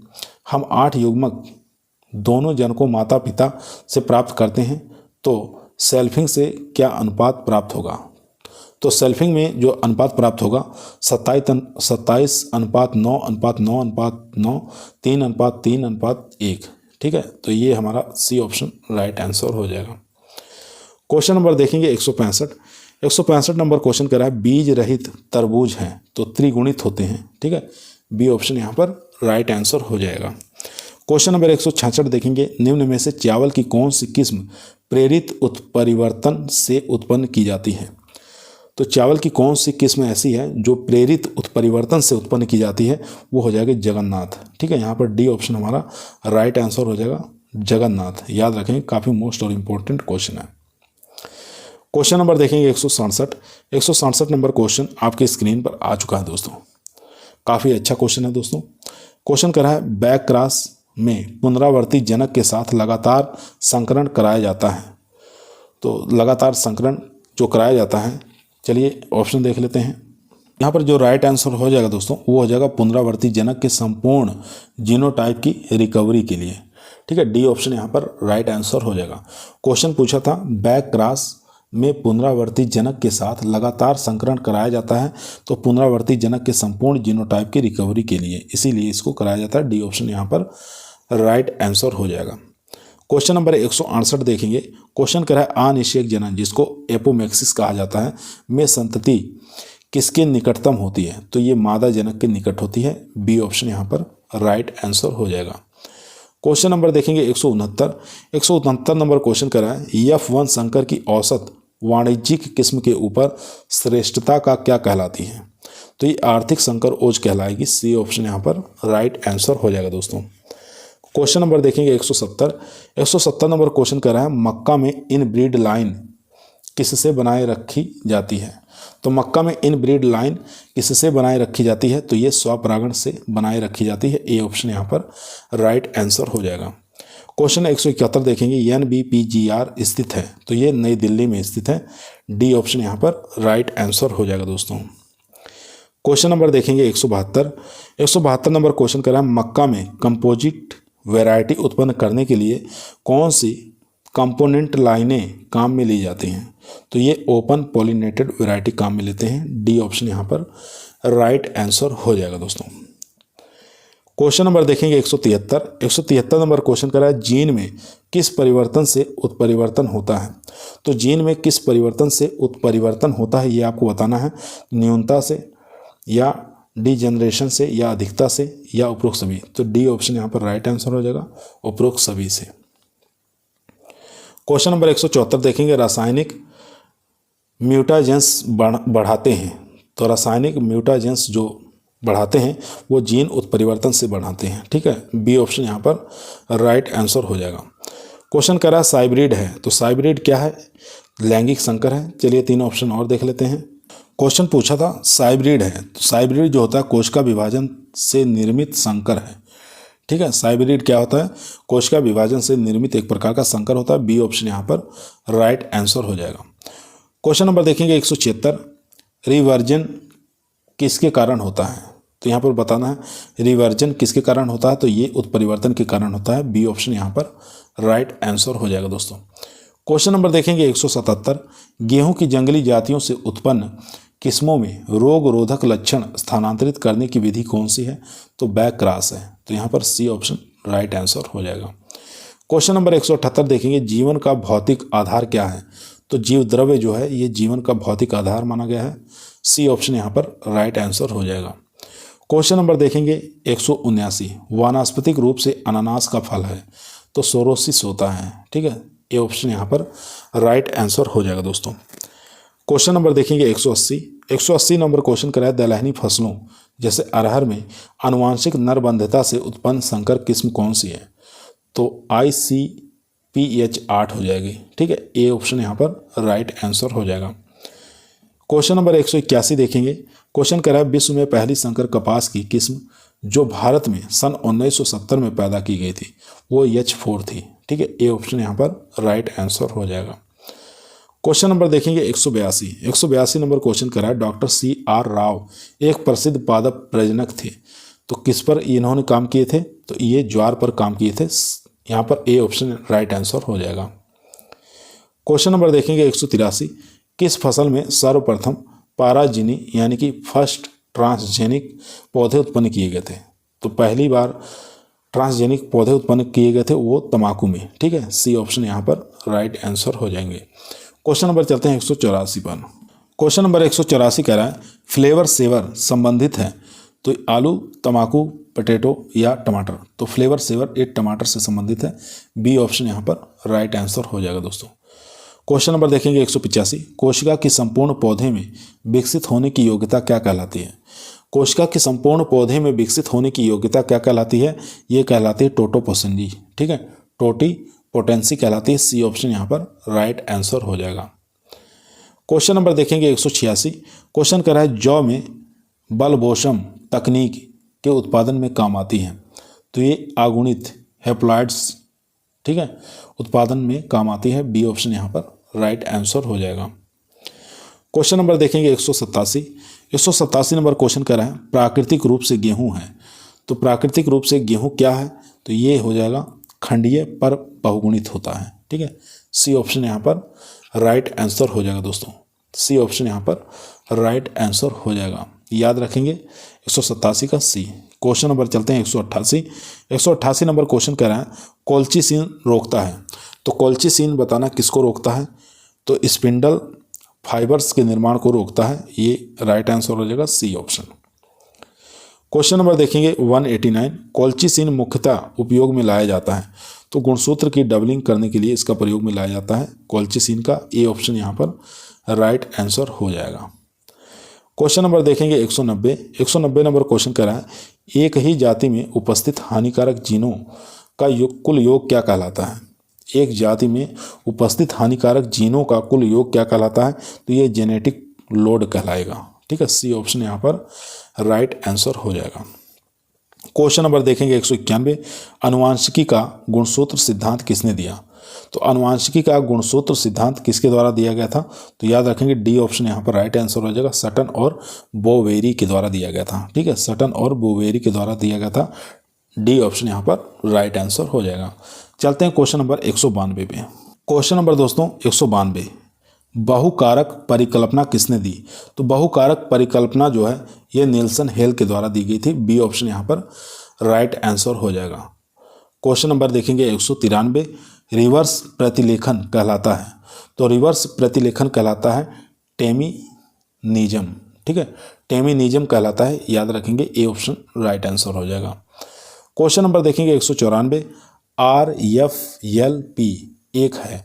हम 8 युग्मक दोनों जनकों माता पिता से प्राप्त करते हैं तो सेल्फिंग से क्या अनुपात प्राप्त होगा? तो सेल्फिंग में जो अनुपात प्राप्त होगा 27:9:9:9:9 3:3:1। ठीक है, तो ये हमारा सी ऑप्शन राइट आंसर हो जाएगा। क्वेश्चन नंबर देखेंगे 165 नंबर क्वेश्चन कर रहा है बीज रहित तरबूज हैं तो त्रिगुणित होते हैं। ठीक है, बी ऑप्शन यहाँ पर राइट आंसर हो जाएगा। क्वेश्चन नंबर 166 देखेंगे निम्न में से चावल की कौन सी किस्म प्रेरित उत्परिवर्तन से उत्पन्न की जाती है? तो चावल की कौन सी किस्म ऐसी है जो प्रेरित उत्परिवर्तन से उत्पन्न की जाती है? वो हो जाएगा जगन्नाथ। ठीक है, यहाँ पर डी ऑप्शन हमारा राइट आंसर हो जाएगा जगन्नाथ। याद रखें, काफ़ी मोस्ट और इम्पोर्टेंट क्वेश्चन है। क्वेश्चन नंबर देखेंगे 167 नंबर क्वेश्चन आपके स्क्रीन पर आ चुका है दोस्तों। काफ़ी अच्छा क्वेश्चन है दोस्तों। क्वेश्चन कर रहा है बैक क्रॉस में पुनरावर्ती जनक के साथ लगातार संकरण कराया जाता है। तो लगातार संकरण जो कराया जाता है, चलिए ऑप्शन देख लेते हैं। यहाँ पर जो राइट आंसर हो जाएगा दोस्तों वो हो जाएगा पुनरावर्ती जनक के संपूर्ण जीनोटाइप की रिकवरी के लिए। ठीक है, डी ऑप्शन यहाँ पर राइट आंसर हो जाएगा। क्वेश्चन पूछा था बैक क्रॉस में पुनरावर्ती जनक के साथ लगातार संकरण कराया जाता है, तो पुनरावर्ती जनक के संपूर्ण जीनोटाइप की रिकवरी के लिए, इसीलिए इसको कराया जाता है। डी ऑप्शन यहाँ पर राइट आंसर हो जाएगा। क्वेश्चन नंबर 168 देखेंगे। क्वेश्चन कह रहा है अनिषेक जनन, जिसको एपोमेक्सिस कहा जाता है, में संतति किसके निकटतम होती है? तो ये मादा जनक के निकट होती है। बी ऑप्शन यहाँ पर राइट आंसर हो जाएगा। क्वेश्चन नंबर देखेंगे 169 नंबर क्वेश्चन कर रहा है F1 संकर की औसत वाणिज्यिक किस्म के ऊपर श्रेष्ठता का क्या कहलाती है? तो ये आर्थिक संकर ओज कहलाएगी। सी ऑप्शन यहाँ पर राइट आंसर हो जाएगा दोस्तों। क्वेश्चन नंबर देखेंगे 170 नंबर क्वेश्चन कर रहा है मक्का में इनब्रीड लाइन किससे बनाए रखी जाती है? तो मक्का में इनब्रीड लाइन किससे बनाए रखी जाती है? तो ये स्वपरागण से बनाए रखी जाती है। ए ऑप्शन यहाँ पर राइट आंसर हो जाएगा। क्वेश्चन 171 देखेंगे NBPGR स्थित है, तो ये नई दिल्ली में स्थित है। डी ऑप्शन यहाँ पर राइट आंसर हो जाएगा दोस्तों। क्वेश्चन नंबर देखेंगे 172 नंबर क्वेश्चन कर रहा है मक्का में कंपोजिट वैरायटी उत्पन्न करने के लिए कौन सी कंपोनेंट लाइनें काम में ली जाती हैं? तो ये ओपन पॉलिनेटेड वैरायटी काम में लेते हैं। डी ऑप्शन यहाँ पर राइट आंसर हो जाएगा दोस्तों। क्वेश्चन नंबर देखेंगे 173 नंबर क्वेश्चन कर रहा है जीन में किस परिवर्तन से उत्परिवर्तन होता है? तो जीन में किस परिवर्तन से उत्परिवर्तन होता है ये आपको बताना है। न्यूनता से या डिजेनरेशन से या अधिकता से या उपरोक्त सभी। तो डी ऑप्शन यहाँ पर राइट आंसर हो जाएगा, उपरोक्त सभी से। क्वेश्चन नंबर 174 देखेंगे रासायनिक म्यूटाजेंस बढ़ाते हैं। तो रासायनिक म्यूटाजेंस जो बढ़ाते हैं वो जीन उत्परिवर्तन से बढ़ाते हैं। ठीक है, बी ऑप्शन यहाँ पर राइट आंसर हो जाएगा। क्वेश्चन कर रहा है साइब्रिड है, तो साइब्रिड क्या है? लैंगिक संकर है। चलिए 3 ऑप्शन और देख लेते हैं। क्वेश्चन पूछा था साइब्रिड है, तो साइब्रिड जो होता है कोशिका विभाजन से निर्मित संकर है। ठीक है, साइब्रिड क्या होता है? कोशिका विभाजन से निर्मित एक प्रकार का संकर होता है। बी ऑप्शन यहाँ पर राइट आंसर हो जाएगा। क्वेश्चन नंबर देखेंगे 176 रिवर्जन किसके कारण होता है? तो यहाँ पर बताना है रिवर्जन किसके कारण होता है, तो ये उत्परिवर्तन के कारण होता है। बी ऑप्शन यहाँ पर राइट आंसर हो जाएगा दोस्तों। क्वेश्चन नंबर देखेंगे 177 गेहूं की जंगली जातियों से उत्पन्न किस्मों में रोग रोधक लक्षण स्थानांतरित करने की विधि कौन सी है? तो बैक क्रॉस है। तो यहाँ पर सी ऑप्शन राइट आंसर हो जाएगा। क्वेश्चन नंबर 178 देखेंगे जीवन का भौतिक आधार क्या है? तो जीव द्रव्य जो है ये जीवन का भौतिक आधार माना गया है। सी ऑप्शन यहाँ पर राइट आंसर हो जाएगा। क्वेश्चन नंबर देखेंगे 179 वानस्पतिक रूप से अनानास का फल है, तो सोरोसिस होता है। ठीक है, ए ऑप्शन यहाँ पर राइट आंसर हो जाएगा दोस्तों। क्वेश्चन नंबर देखेंगे 180 नंबर क्वेश्चन कराया दलहनी फसलों जैसे अरहर में आनुवांशिक नरबंधिता से उत्पन्न संकर किस्म कौन सी है? तो ICPH 8 हो जाएगी। ठीक है, ए ऑप्शन यहाँ पर राइट आंसर हो जाएगा। क्वेश्चन नंबर 181 देखेंगे। क्वेश्चन कह रहा है विश्व में पहली संकर कपास की किस्म जो भारत में सन 1970 में पैदा की गई थी वो H4 थी। ठीक है, ए ऑप्शन यहाँ पर राइट आंसर हो जाएगा। क्वेश्चन नंबर देखेंगे 182 नंबर क्वेश्चन कह रहा है डॉक्टर CR राव एक प्रसिद्ध पादप प्रजनक थे, तो किस पर इन्होंने काम किए थे? तो ये ज्वार पर काम किए थे। यहाँ पर ए ऑप्शन राइट आंसर हो जाएगा। क्वेश्चन नंबर देखेंगे 183 किस फसल में सर्वप्रथम पाराजीनी यानी कि फर्स्ट ट्रांसजेनिक पौधे उत्पन्न किए गए थे? तो पहली बार ट्रांसजेनिक पौधे उत्पन्न किए गए थे वो तंबाकू में। ठीक है, सी ऑप्शन यहाँ पर राइट आंसर हो जाएंगे। क्वेश्चन नंबर चलते हैं 184 पर। क्वेश्चन नंबर 184 कह रहा है फ्लेवर सेवर संबंधित है, तो आलू, तंबाकू, पोटैटो या टमाटर? तो फ्लेवर सेवर एक टमाटर से संबंधित है। बी ऑप्शन यहाँ पर राइट आंसर हो जाएगा दोस्तों। क्वेश्चन नंबर देखेंगे 185 कोशिका की संपूर्ण पौधे में विकसित होने की योग्यता क्या कहलाती है? कोशिका के संपूर्ण पौधे में विकसित होने की योग्यता क्या कहलाती है? ये कहलाती है टोटोपोटेंसी। ठीक है, टोटिपोटेंसी कहलाती है। सी ऑप्शन यहाँ पर राइट आंसर हो जाएगा। क्वेश्चन नंबर देखेंगे 186 क्वेश्चन कर रहा है जौ में बलबोशम तकनीक के उत्पादन में काम आती हैं। तो ये अगुणित हैप्लॉइड्स, ठीक है, उत्पादन में काम आती है। बी ऑप्शन यहाँ पर राइट आंसर हो जाएगा। क्वेश्चन नंबर देखेंगे 187 नंबर क्वेश्चन कह रहा है प्राकृतिक रूप से गेहूं है। तो प्राकृतिक रूप से गेहूं क्या है? तो ये हो जाएगा खंडीय पर बहुगुणित होता है, ठीक है। सी ऑप्शन यहाँ पर राइट आंसर हो जाएगा दोस्तों। सी ऑप्शन यहाँ पर राइट आंसर हो जाएगा, याद रखेंगे 187 का सी। क्वेश्चन नंबर चलते हैं 188 नंबर क्वेश्चन कह रहा है कोल्चिसिन रोकता है। तो कोल्चिसिन बताना किसको रोकता है? तो स्पिंडल फाइबर्स के निर्माण को रोकता है। ये राइट आंसर हो जाएगा सी ऑप्शन। क्वेश्चन नंबर देखेंगे 189 कोल्चिसिन मुख्यतः उपयोग में लाया जाता है। तो गुणसूत्र की डबलिंग करने के लिए इसका प्रयोग में लाया जाता है कोल्चिसिन का। ए ऑप्शन यहाँ पर राइट आंसर हो जाएगा। क्वेश्चन नंबर देखेंगे 190 नंबर क्वेश्चन कह रहा है एक ही जाति में उपस्थित हानिकारक जीनों का कुल योग क्या कहलाता है? एक जाति में उपस्थित हानिकारक जीनों का कुल योग क्या कहलाता है? तो ये जेनेटिक लोड कहलाएगा, ठीक है। सी ऑप्शन यहाँ पर राइट आंसर हो जाएगा। क्वेश्चन नंबर देखेंगे 191 अनुवांशिकी का गुणसूत्र सिद्धांत किसने दिया? तो अनुवांशिकी का गुणसूत्र सिद्धांत किसके द्वारा दिया गया था? तो याद रखेंगे डी ऑप्शन यहाँ पर राइट आंसर हो जाएगा। सटन और बोवेरी के द्वारा दिया गया था, ठीक है। सटन और बोवेरी के द्वारा दिया गया था। डी ऑप्शन यहाँ पर राइट आंसर हो जाएगा। चलते हैं क्वेश्चन नंबर 192 पे। क्वेश्चन नंबर दोस्तों 192 बहुकारक परिकल्पना किसने दी? तो बहुकारक परिकल्पना जो है ये निल्सन हेल के द्वारा दी गई थी। बी ऑप्शन यहाँ पर राइट आंसर हो जाएगा। क्वेश्चन नंबर देखेंगे 193 रिवर्स प्रतिलेखन कहलाता है। तो रिवर्स प्रतिलेखन कहलाता है टेमिनिज्म, ठीक है। टेमिनिज्म कहलाता है, याद रखेंगे। ए ऑप्शन राइट आंसर हो जाएगा। क्वेश्चन नंबर देखेंगे 194 RFLP एक है।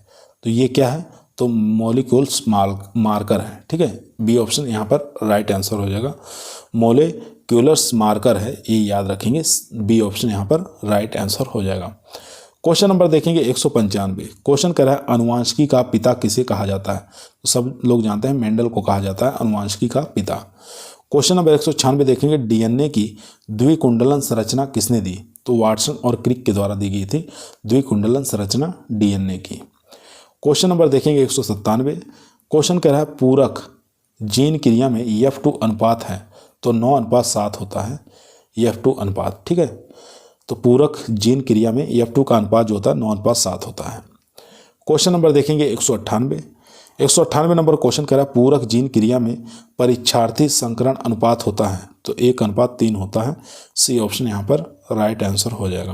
तो ये क्या है? तो मॉलिक्यूल्स मार्कर है, ठीक है। बी ऑप्शन यहाँ पर राइट आंसर हो जाएगा। मॉलिक्यूलर्स मार्कर है, ये याद रखेंगे। बी ऑप्शन यहाँ पर राइट आंसर हो जाएगा। क्वेश्चन नंबर देखेंगे 195 क्वेश्चन कह रहा है अनुवांशिकी का पिता किसे कहा जाता है? तो सब लोग जानते हैं मेंडल को कहा जाता है अनुवांशिकी का पिता। क्वेश्चन नंबर 196 देखेंगे डीएनए की द्विकुंडलन संरचना किसने दी? तो वाटसन और क्रिक के द्वारा दी गई थी द्विकुंडलन संरचना डीएनए की। क्वेश्चन नंबर देखेंगे 197 क्वेश्चन कह रहा है पूरक जीन क्रिया में F2 अनुपात है। तो 9:7 होता है F2 अनुपात, ठीक है। तो पूरक जीन क्रिया में F2 का अनुपात जो होता है 9:7 होता है। क्वेश्चन नंबर देखेंगे 198 नंबर क्वेश्चन कह रहा है पूरक जीन क्रिया में परीक्षार्थी संकरण अनुपात होता है। तो 1:3 होता है। सी ऑप्शन यहाँ पर राइट आंसर हो जाएगा।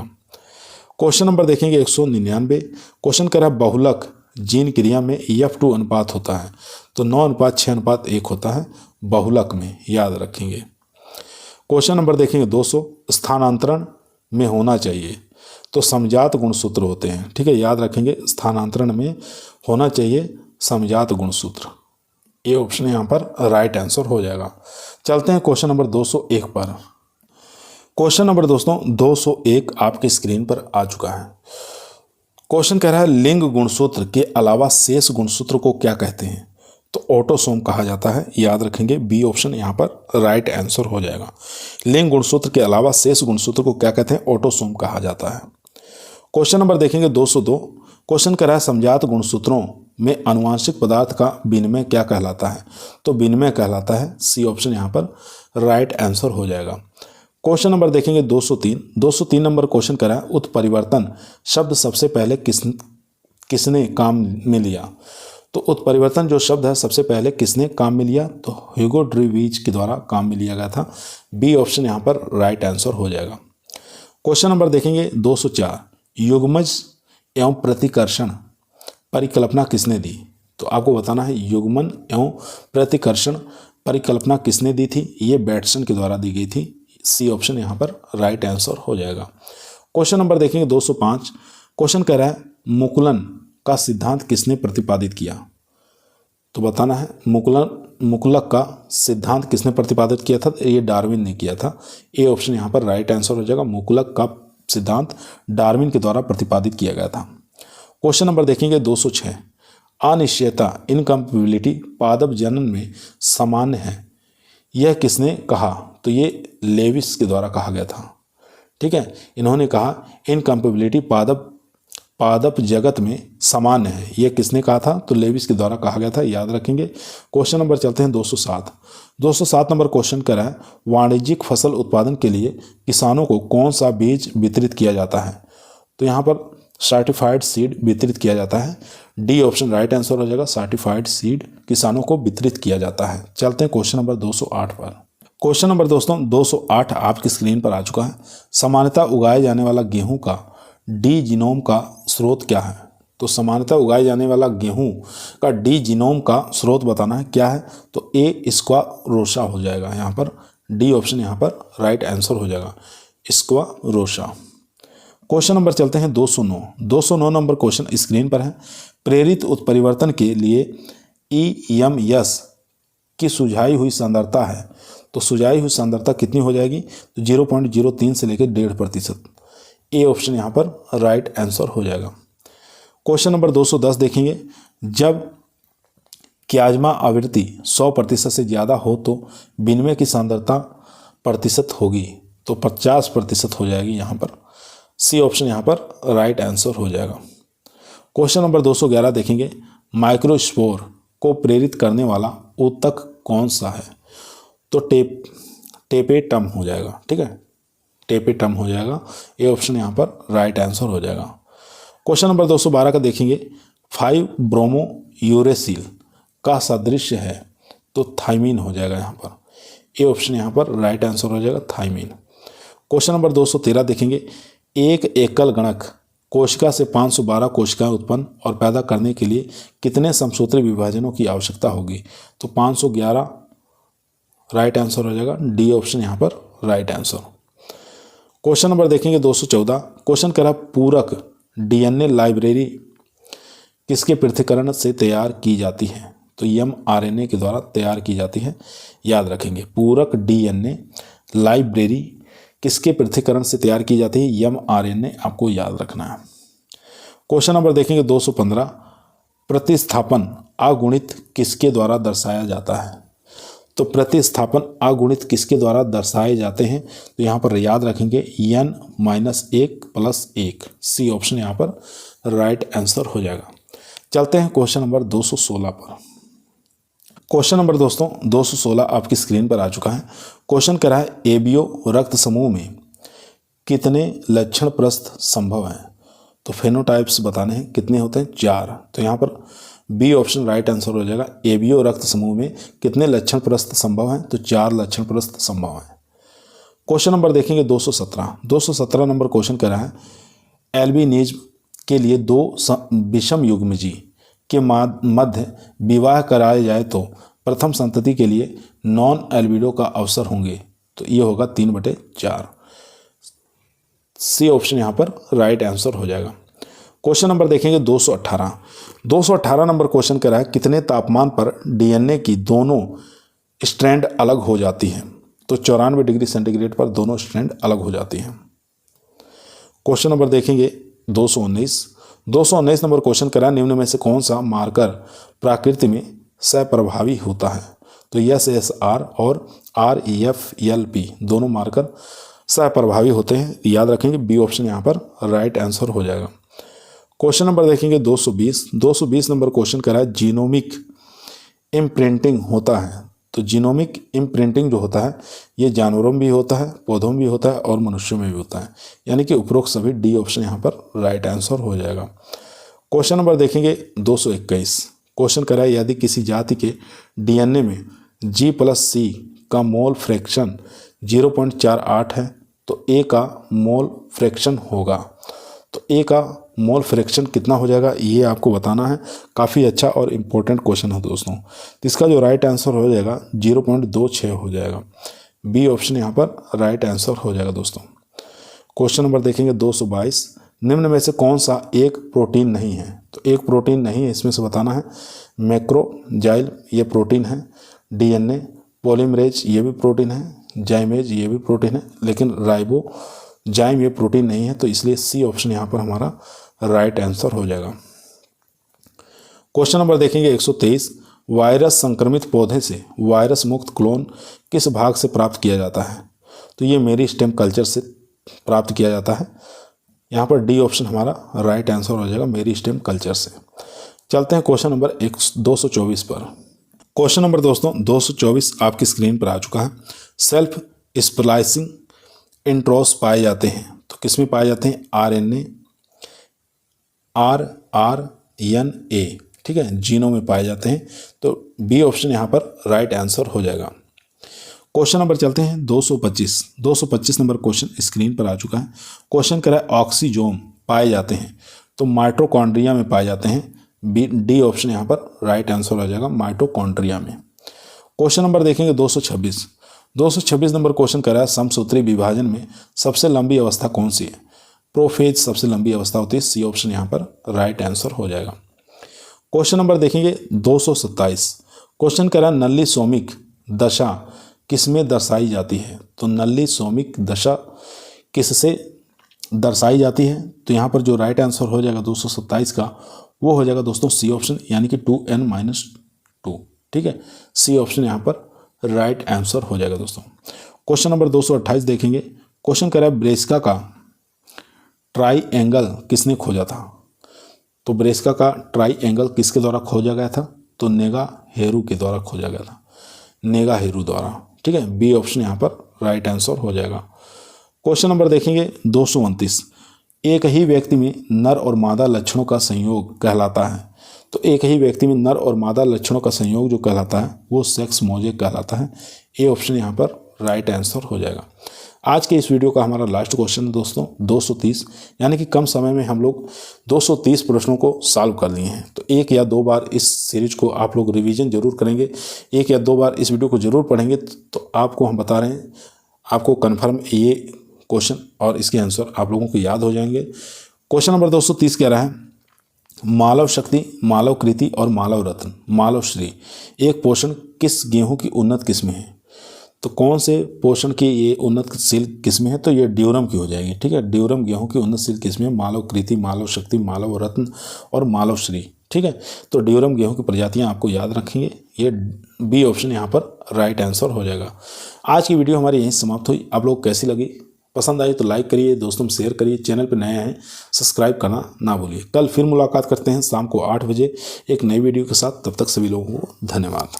क्वेश्चन नंबर देखेंगे 199 क्वेश्चन कह रहा है बहुलक जीन क्रिया में F2 अनुपात होता है। तो 9:6:1 होता है बहुलक में, याद रखेंगे। क्वेश्चन नंबर देखेंगे 200 स्थानांतरण में होना चाहिए। तो समजात गुणसूत्र होते हैं, ठीक है, याद रखेंगे। स्थानांतरण में होना चाहिए समजात गुणसूत्र। ए ऑप्शन यहाँ पर राइट आंसर हो जाएगा। चलते हैं क्वेश्चन नंबर 201 पर। क्वेश्चन नंबर दोस्तों 201 आपकी स्क्रीन पर आ चुका है। क्वेश्चन कह रहा है लिंग गुणसूत्र के अलावा शेष गुणसूत्र को क्या कहते हैं? तो ऑटोसोम कहा जाता है, याद रखेंगे। बी ऑप्शन यहाँ पर राइट आंसर हो जाएगा। लिंग गुणसूत्र के अलावा शेष गुणसूत्र को क्या कहते हैं? ऑटोसोम कहा जाता है। क्वेश्चन नंबर देखेंगे 202 क्वेश्चन कह रहा है समजात गुणसूत्रों में अनुवांशिक पदार्थ का विनिमय क्या कहलाता है? तो विनिमय कहलाता है। सी ऑप्शन यहाँ पर राइट आंसर हो जाएगा। क्वेश्चन नंबर देखेंगे 203 नंबर क्वेश्चन कह रहा है उत्परिवर्तन शब्द सबसे पहले किसने काम में लिया? तो उत्परिवर्तन जो शब्द है सबसे पहले किसने काम में लिया? तो ह्यूगो ड्रीवीज के द्वारा काम में लिया गया था। बी ऑप्शन यहाँ पर राइट आंसर हो जाएगा। क्वेश्चन नंबर देखेंगे 204 युग्मज एवं प्रतिकर्षण परिकल्पना किसने दी? तो आपको बताना है युग्मन एवं प्रतिकर्षण परिकल्पना किसने दी थी? ये बैटसन के द्वारा दी गई थी। सी ऑप्शन यहाँ पर राइट आंसर हो जाएगा। क्वेश्चन नंबर देखेंगे 205 क्वेश्चन कह रहा है मुकुलन का सिद्धांत किसने प्रतिपादित किया? तो बताना है मुकुलक का सिद्धांत किसने प्रतिपादित किया था? ये डार्विन ने किया था। ए ऑप्शन यहाँ पर राइट आंसर हो जाएगा। मुकुलक का सिद्धांत डार्विन के द्वारा प्रतिपादित किया गया था। क्वेश्चन नंबर देखेंगे 206 अनिश्चयता इनकम्पेबिलिटी पादप जनन में सामान्य है। यह किसने कहा? तो ये लेविस के द्वारा कहा गया था। ठीक है, इन्होंने कहा इनकम्पेबिलिटी पादप जगत में सामान्य है। यह किसने कहा था? तो लेविस के द्वारा कहा गया था, याद रखेंगे। क्वेश्चन नंबर चलते हैं 207। 207 नंबर क्वेश्चन कर रहा है वाणिज्यिक फसल उत्पादन के लिए किसानों को कौन सा बीज वितरित किया जाता है? तो यहाँ पर सर्टिफाइड सीड वितरित किया जाता है। डी ऑप्शन राइट आंसर हो जाएगा। सर्टिफाइड सीड किसानों को वितरित किया जाता है। चलते हैं क्वेश्चन नंबर 208 पर। क्वेश्चन नंबर दोस्तों 208 आपकी स्क्रीन पर आ चुका है। सामान्यतः उगाए जाने वाला गेहूं का डी जीनोम का स्रोत क्या है? तो सामान्यतः उगाए जाने वाला गेहूं का डी जीनोम का स्रोत बताना है, क्या है? तो ए स्क्वारोसा हो जाएगा। यहाँ पर डी ऑप्शन यहाँ पर राइट आंसर हो जाएगा, स्क्वारोसा। क्वेश्चन नंबर चलते हैं 209। 209 नंबर क्वेश्चन स्क्रीन पर है। प्रेरित उत्परिवर्तन के लिए EMS की सुझाई हुई सांद्रता है। तो सुझाई हुई सांद्रता कितनी हो जाएगी? तो 0.03 से लेकर 1.5%। ए ऑप्शन यहाँ पर राइट आंसर हो जाएगा। क्वेश्चन नंबर 210 देखेंगे। जब क्याज्मा आवृत्ति 100% से ज़्यादा हो तो विनिमय की सांद्रता प्रतिशत होगी। तो 50% हो जाएगी यहाँ पर। सी ऑप्शन यहाँ पर राइट आंसर हो जाएगा। क्वेश्चन नंबर 211 देखेंगे। माइक्रोस्पोर को प्रेरित करने वाला ऊतक कौन सा है? तो टेपेटम हो जाएगा। ठीक है, टेपेटम हो जाएगा। ए ऑप्शन यहाँ पर राइट आंसर हो जाएगा। क्वेश्चन नंबर 212 का देखेंगे। 5 ब्रोमो यूरेसिल का सादृश्य है। तो थाइमीन हो जाएगा यहाँ पर। ए ऑप्शन यहाँ पर राइट आंसर हो जाएगा, थाइमीन। क्वेश्चन नंबर 213 देखेंगे। एक एकल गणक कोशिका से 512 कोशिकाएं उत्पन्न और पैदा करने के लिए कितने समसूत्री विभाजनों की आवश्यकता होगी? तो 511 राइट आंसर हो जाएगा। डी ऑप्शन यहाँ पर राइट आंसर। क्वेश्चन नंबर देखेंगे 214। क्वेश्चन कह रहा पूरक DNA लाइब्रेरी किसके पृथक्करण से तैयार की जाती है? तो mRNA के द्वारा तैयार की जाती है, याद रखेंगे। पूरक DNA लाइब्रेरी किसके पृथक्करण से तैयार की जाती है? mRNA आपको याद रखना है। क्वेश्चन नंबर देखेंगे 215। प्रतिस्थापन अगुणित किसके द्वारा दर्शाया जाता है? तो प्रतिस्थापन अगुणित किसके द्वारा दर्शाए जाते हैं? तो यहाँ पर याद रखेंगे n-1 + 1। सी ऑप्शन यहाँ पर राइट आंसर हो जाएगा। चलते हैं क्वेश्चन नंबर 216 पर। क्वेश्चन नंबर दोस्तों 216 आपकी स्क्रीन पर आ चुका है। क्वेश्चन कह रहा है एबीओ रक्त समूह में कितने लक्षण प्रस्थ संभव हैं? तो फेनोटाइप्स बताने हैं, कितने होते हैं? 4। तो यहाँ पर बी ऑप्शन राइट आंसर हो जाएगा। एबीओ रक्त समूह में कितने लक्षण प्रस्थ संभव हैं? तो 4 लक्षण प्रस्थ संभव हैं। क्वेश्चन नंबर देखेंगे 217। 217 नंबर क्वेश्चन कह रहा है एल्बिनिज्म के लिए 2 विषम युग्मजी के मध्य विवाह कराया जाए तो प्रथम संतति के लिए नॉन एल्बिडो का अवसर होंगे। तो ये होगा 3/4। सी ऑप्शन यहाँ पर राइट आंसर हो जाएगा। क्वेश्चन नंबर देखेंगे 218। 218 नंबर क्वेश्चन कह रहा है कितने तापमान पर DNA की दोनों स्ट्रैंड अलग हो जाती हैं? तो 94 डिग्री सेंटीग्रेड पर दोनों स्ट्रैंड अलग हो जाती हैं। क्वेश्चन नंबर देखेंगे 219। 219 नंबर क्वेश्चन कह रहा है निम्न में से कौन सा मार्कर प्रकृति में सप्रभावी होता है? तो SSR और REFLP दोनों मार्कर सप्रभावी होते हैं, याद रखेंगे। बी ऑप्शन यहाँ पर राइट आंसर हो जाएगा। क्वेश्चन नंबर देखेंगे 220। 220 नंबर क्वेश्चन कह रहा है जीनोमिक इम्प्रिंटिंग होता है। तो जीनोमिक इम्प्रिंटिंग जो होता है ये जानवरों में भी होता है, पौधों में भी होता है और मनुष्यों में भी होता है, यानी कि उपरोक्त सभी। डी ऑप्शन यहाँ पर राइट आंसर हो जाएगा। क्वेश्चन नंबर देखेंगे 221। क्वेश्चन कह रहा है यदि किसी जाति के DNA में G+C का मोल फ्रैक्शन 0.48 है तो A का मोल फ्रैक्शन होगा। तो A का मोल फ्रैक्शन कितना हो जाएगा ये आपको बताना है। काफ़ी अच्छा और इम्पोर्टेंट क्वेश्चन है दोस्तों। तो इसका जो राइट आंसर हो जाएगा 0.26 हो जाएगा। बी ऑप्शन यहाँ पर राइट आंसर हो जाएगा दोस्तों। क्वेश्चन नंबर देखेंगे 222। निम्न में से कौन सा एक प्रोटीन नहीं है? तो एक प्रोटीन नहीं है, इसमें से बताना है। मैक्रोजाइल ये प्रोटीन है, DNA पॉलीमरेज ये भी प्रोटीन है, जाइमेज ये भी प्रोटीन है, लेकिन राइबोजाइम ये प्रोटीन नहीं है। तो इसलिए सी ऑप्शन यहाँ पर हमारा राइट आंसर हो जाएगा। क्वेश्चन नंबर देखेंगे 123। वायरस संक्रमित पौधे से वायरस मुक्त क्लोन किस भाग से प्राप्त किया जाता है? तो ये मेरिस्टेम कल्चर से प्राप्त किया जाता है। यहाँ पर डी ऑप्शन हमारा राइट आंसर हो जाएगा, मेरिस्टेम कल्चर से। चलते हैं क्वेश्चन नंबर 224 पर। क्वेश्चन नंबर दोस्तों 224 आपकी स्क्रीन पर आ चुका है। सेल्फ स्प्लाइसिंग इंट्रोस पाए जाते हैं, तो किस में पाए जाते हैं? RNA, rRNA, ठीक है, जीनोम में पाए जाते हैं। तो बी ऑप्शन यहाँ पर राइट आंसर हो जाएगा। क्वेश्चन नंबर चलते हैं 225 नंबर क्वेश्चन स्क्रीन पर आ चुका है। क्वेश्चन कह रहा है ऑक्सीजोम पाए जाते हैं, तो माइटोकॉन्ड्रिया में पाए जाते हैं। डी ऑप्शन यहाँ पर राइट आंसर हो जाएगा, माइटोकॉन्ड्रिया में। क्वेश्चन नंबर देखेंगे 226 नंबर क्वेश्चन कह रहा है समसूत्री विभाजन में सबसे लंबी अवस्था कौन सी है? प्रोफेज सबसे लंबी अवस्था होती है। सी ऑप्शन यहाँ पर राइट आंसर हो जाएगा। क्वेश्चन नंबर देखेंगे 227। क्वेश्चन कह रहा है नली सोमिक दशा किसमें दर्शाई जाती है? तो नली सोमिक दशा किससे दर्शाई जाती है? तो यहाँ पर जो राइट आंसर हो जाएगा 227 का, वो हो जाएगा दोस्तों सी ऑप्शन, यानी कि 2n-2, ठीक है। सी ऑप्शन यहाँ पर राइट आंसर हो जाएगा दोस्तों। क्वेश्चन नंबर 228 देखेंगे। क्वेश्चन कह रहा है ब्रेस्का का ट्राई एंगल किसने खोजा था? तो ब्रेस्का का ट्राई एंगल किसके द्वारा खोजा गया था? तो नेगा-हेरू के द्वारा खोजा गया था, नेगा-हेरू द्वारा, ठीक है। बी ऑप्शन यहाँ पर राइट आंसर हो जाएगा। क्वेश्चन नंबर देखेंगे 229। एक ही व्यक्ति में नर और मादा लक्षणों का संयोग कहलाता है, तो एक ही व्यक्ति में नर और मादा लक्षणों का संयोग जो कहलाता है वो सेक्स मोजेक कहलाता है। ए ऑप्शन यहाँ पर राइट आंसर हो जाएगा। आज के इस वीडियो का हमारा लास्ट क्वेश्चन है दोस्तों 230, यानी कि कम समय में हम लोग 230 प्रश्नों को सॉल्व कर लिए हैं। तो एक या दो बार इस सीरीज को आप लोग रिवीजन जरूर करेंगे, एक या दो बार इस वीडियो को जरूर पढ़ेंगे, तो आपको हम बता रहे हैं, आपको कन्फर्म ये क्वेश्चन और इसके आंसर आप लोगों को याद हो जाएंगे। क्वेश्चन नंबर 230 कह रहा है मालव शक्ति, मालव कृति और मालव रत्न, मालव श्री एक पोषण किस गेहूं की उन्नत किस्म है? तो कौन से पोषण की ये उन्नतशील किस्में हैं? तो ये ड्यूरम की हो जाएगी, ठीक है। ड्यूरम गेहूं की उन्नतशील किस्में हैं, मालव कृति, मालव शक्ति, मालव रत्न और मालव श्री, ठीक है। तो ड्यूरम गेहूं की प्रजातियां आपको याद रखेंगे। ये बी ऑप्शन यहाँ पर राइट आंसर हो जाएगा। आज की वीडियो हमारी यहीं समाप्त हुई। आप लोग कैसी लगी? पसंद आई तो लाइक करिए, दोस्तों में शेयर करिए, चैनल पर नए हैं सब्सक्राइब करना ना भूलिए। कल फिर मुलाकात करते हैं शाम को 8 बजे एक नई वीडियो के साथ। तब तक सभी लोगों को धन्यवाद।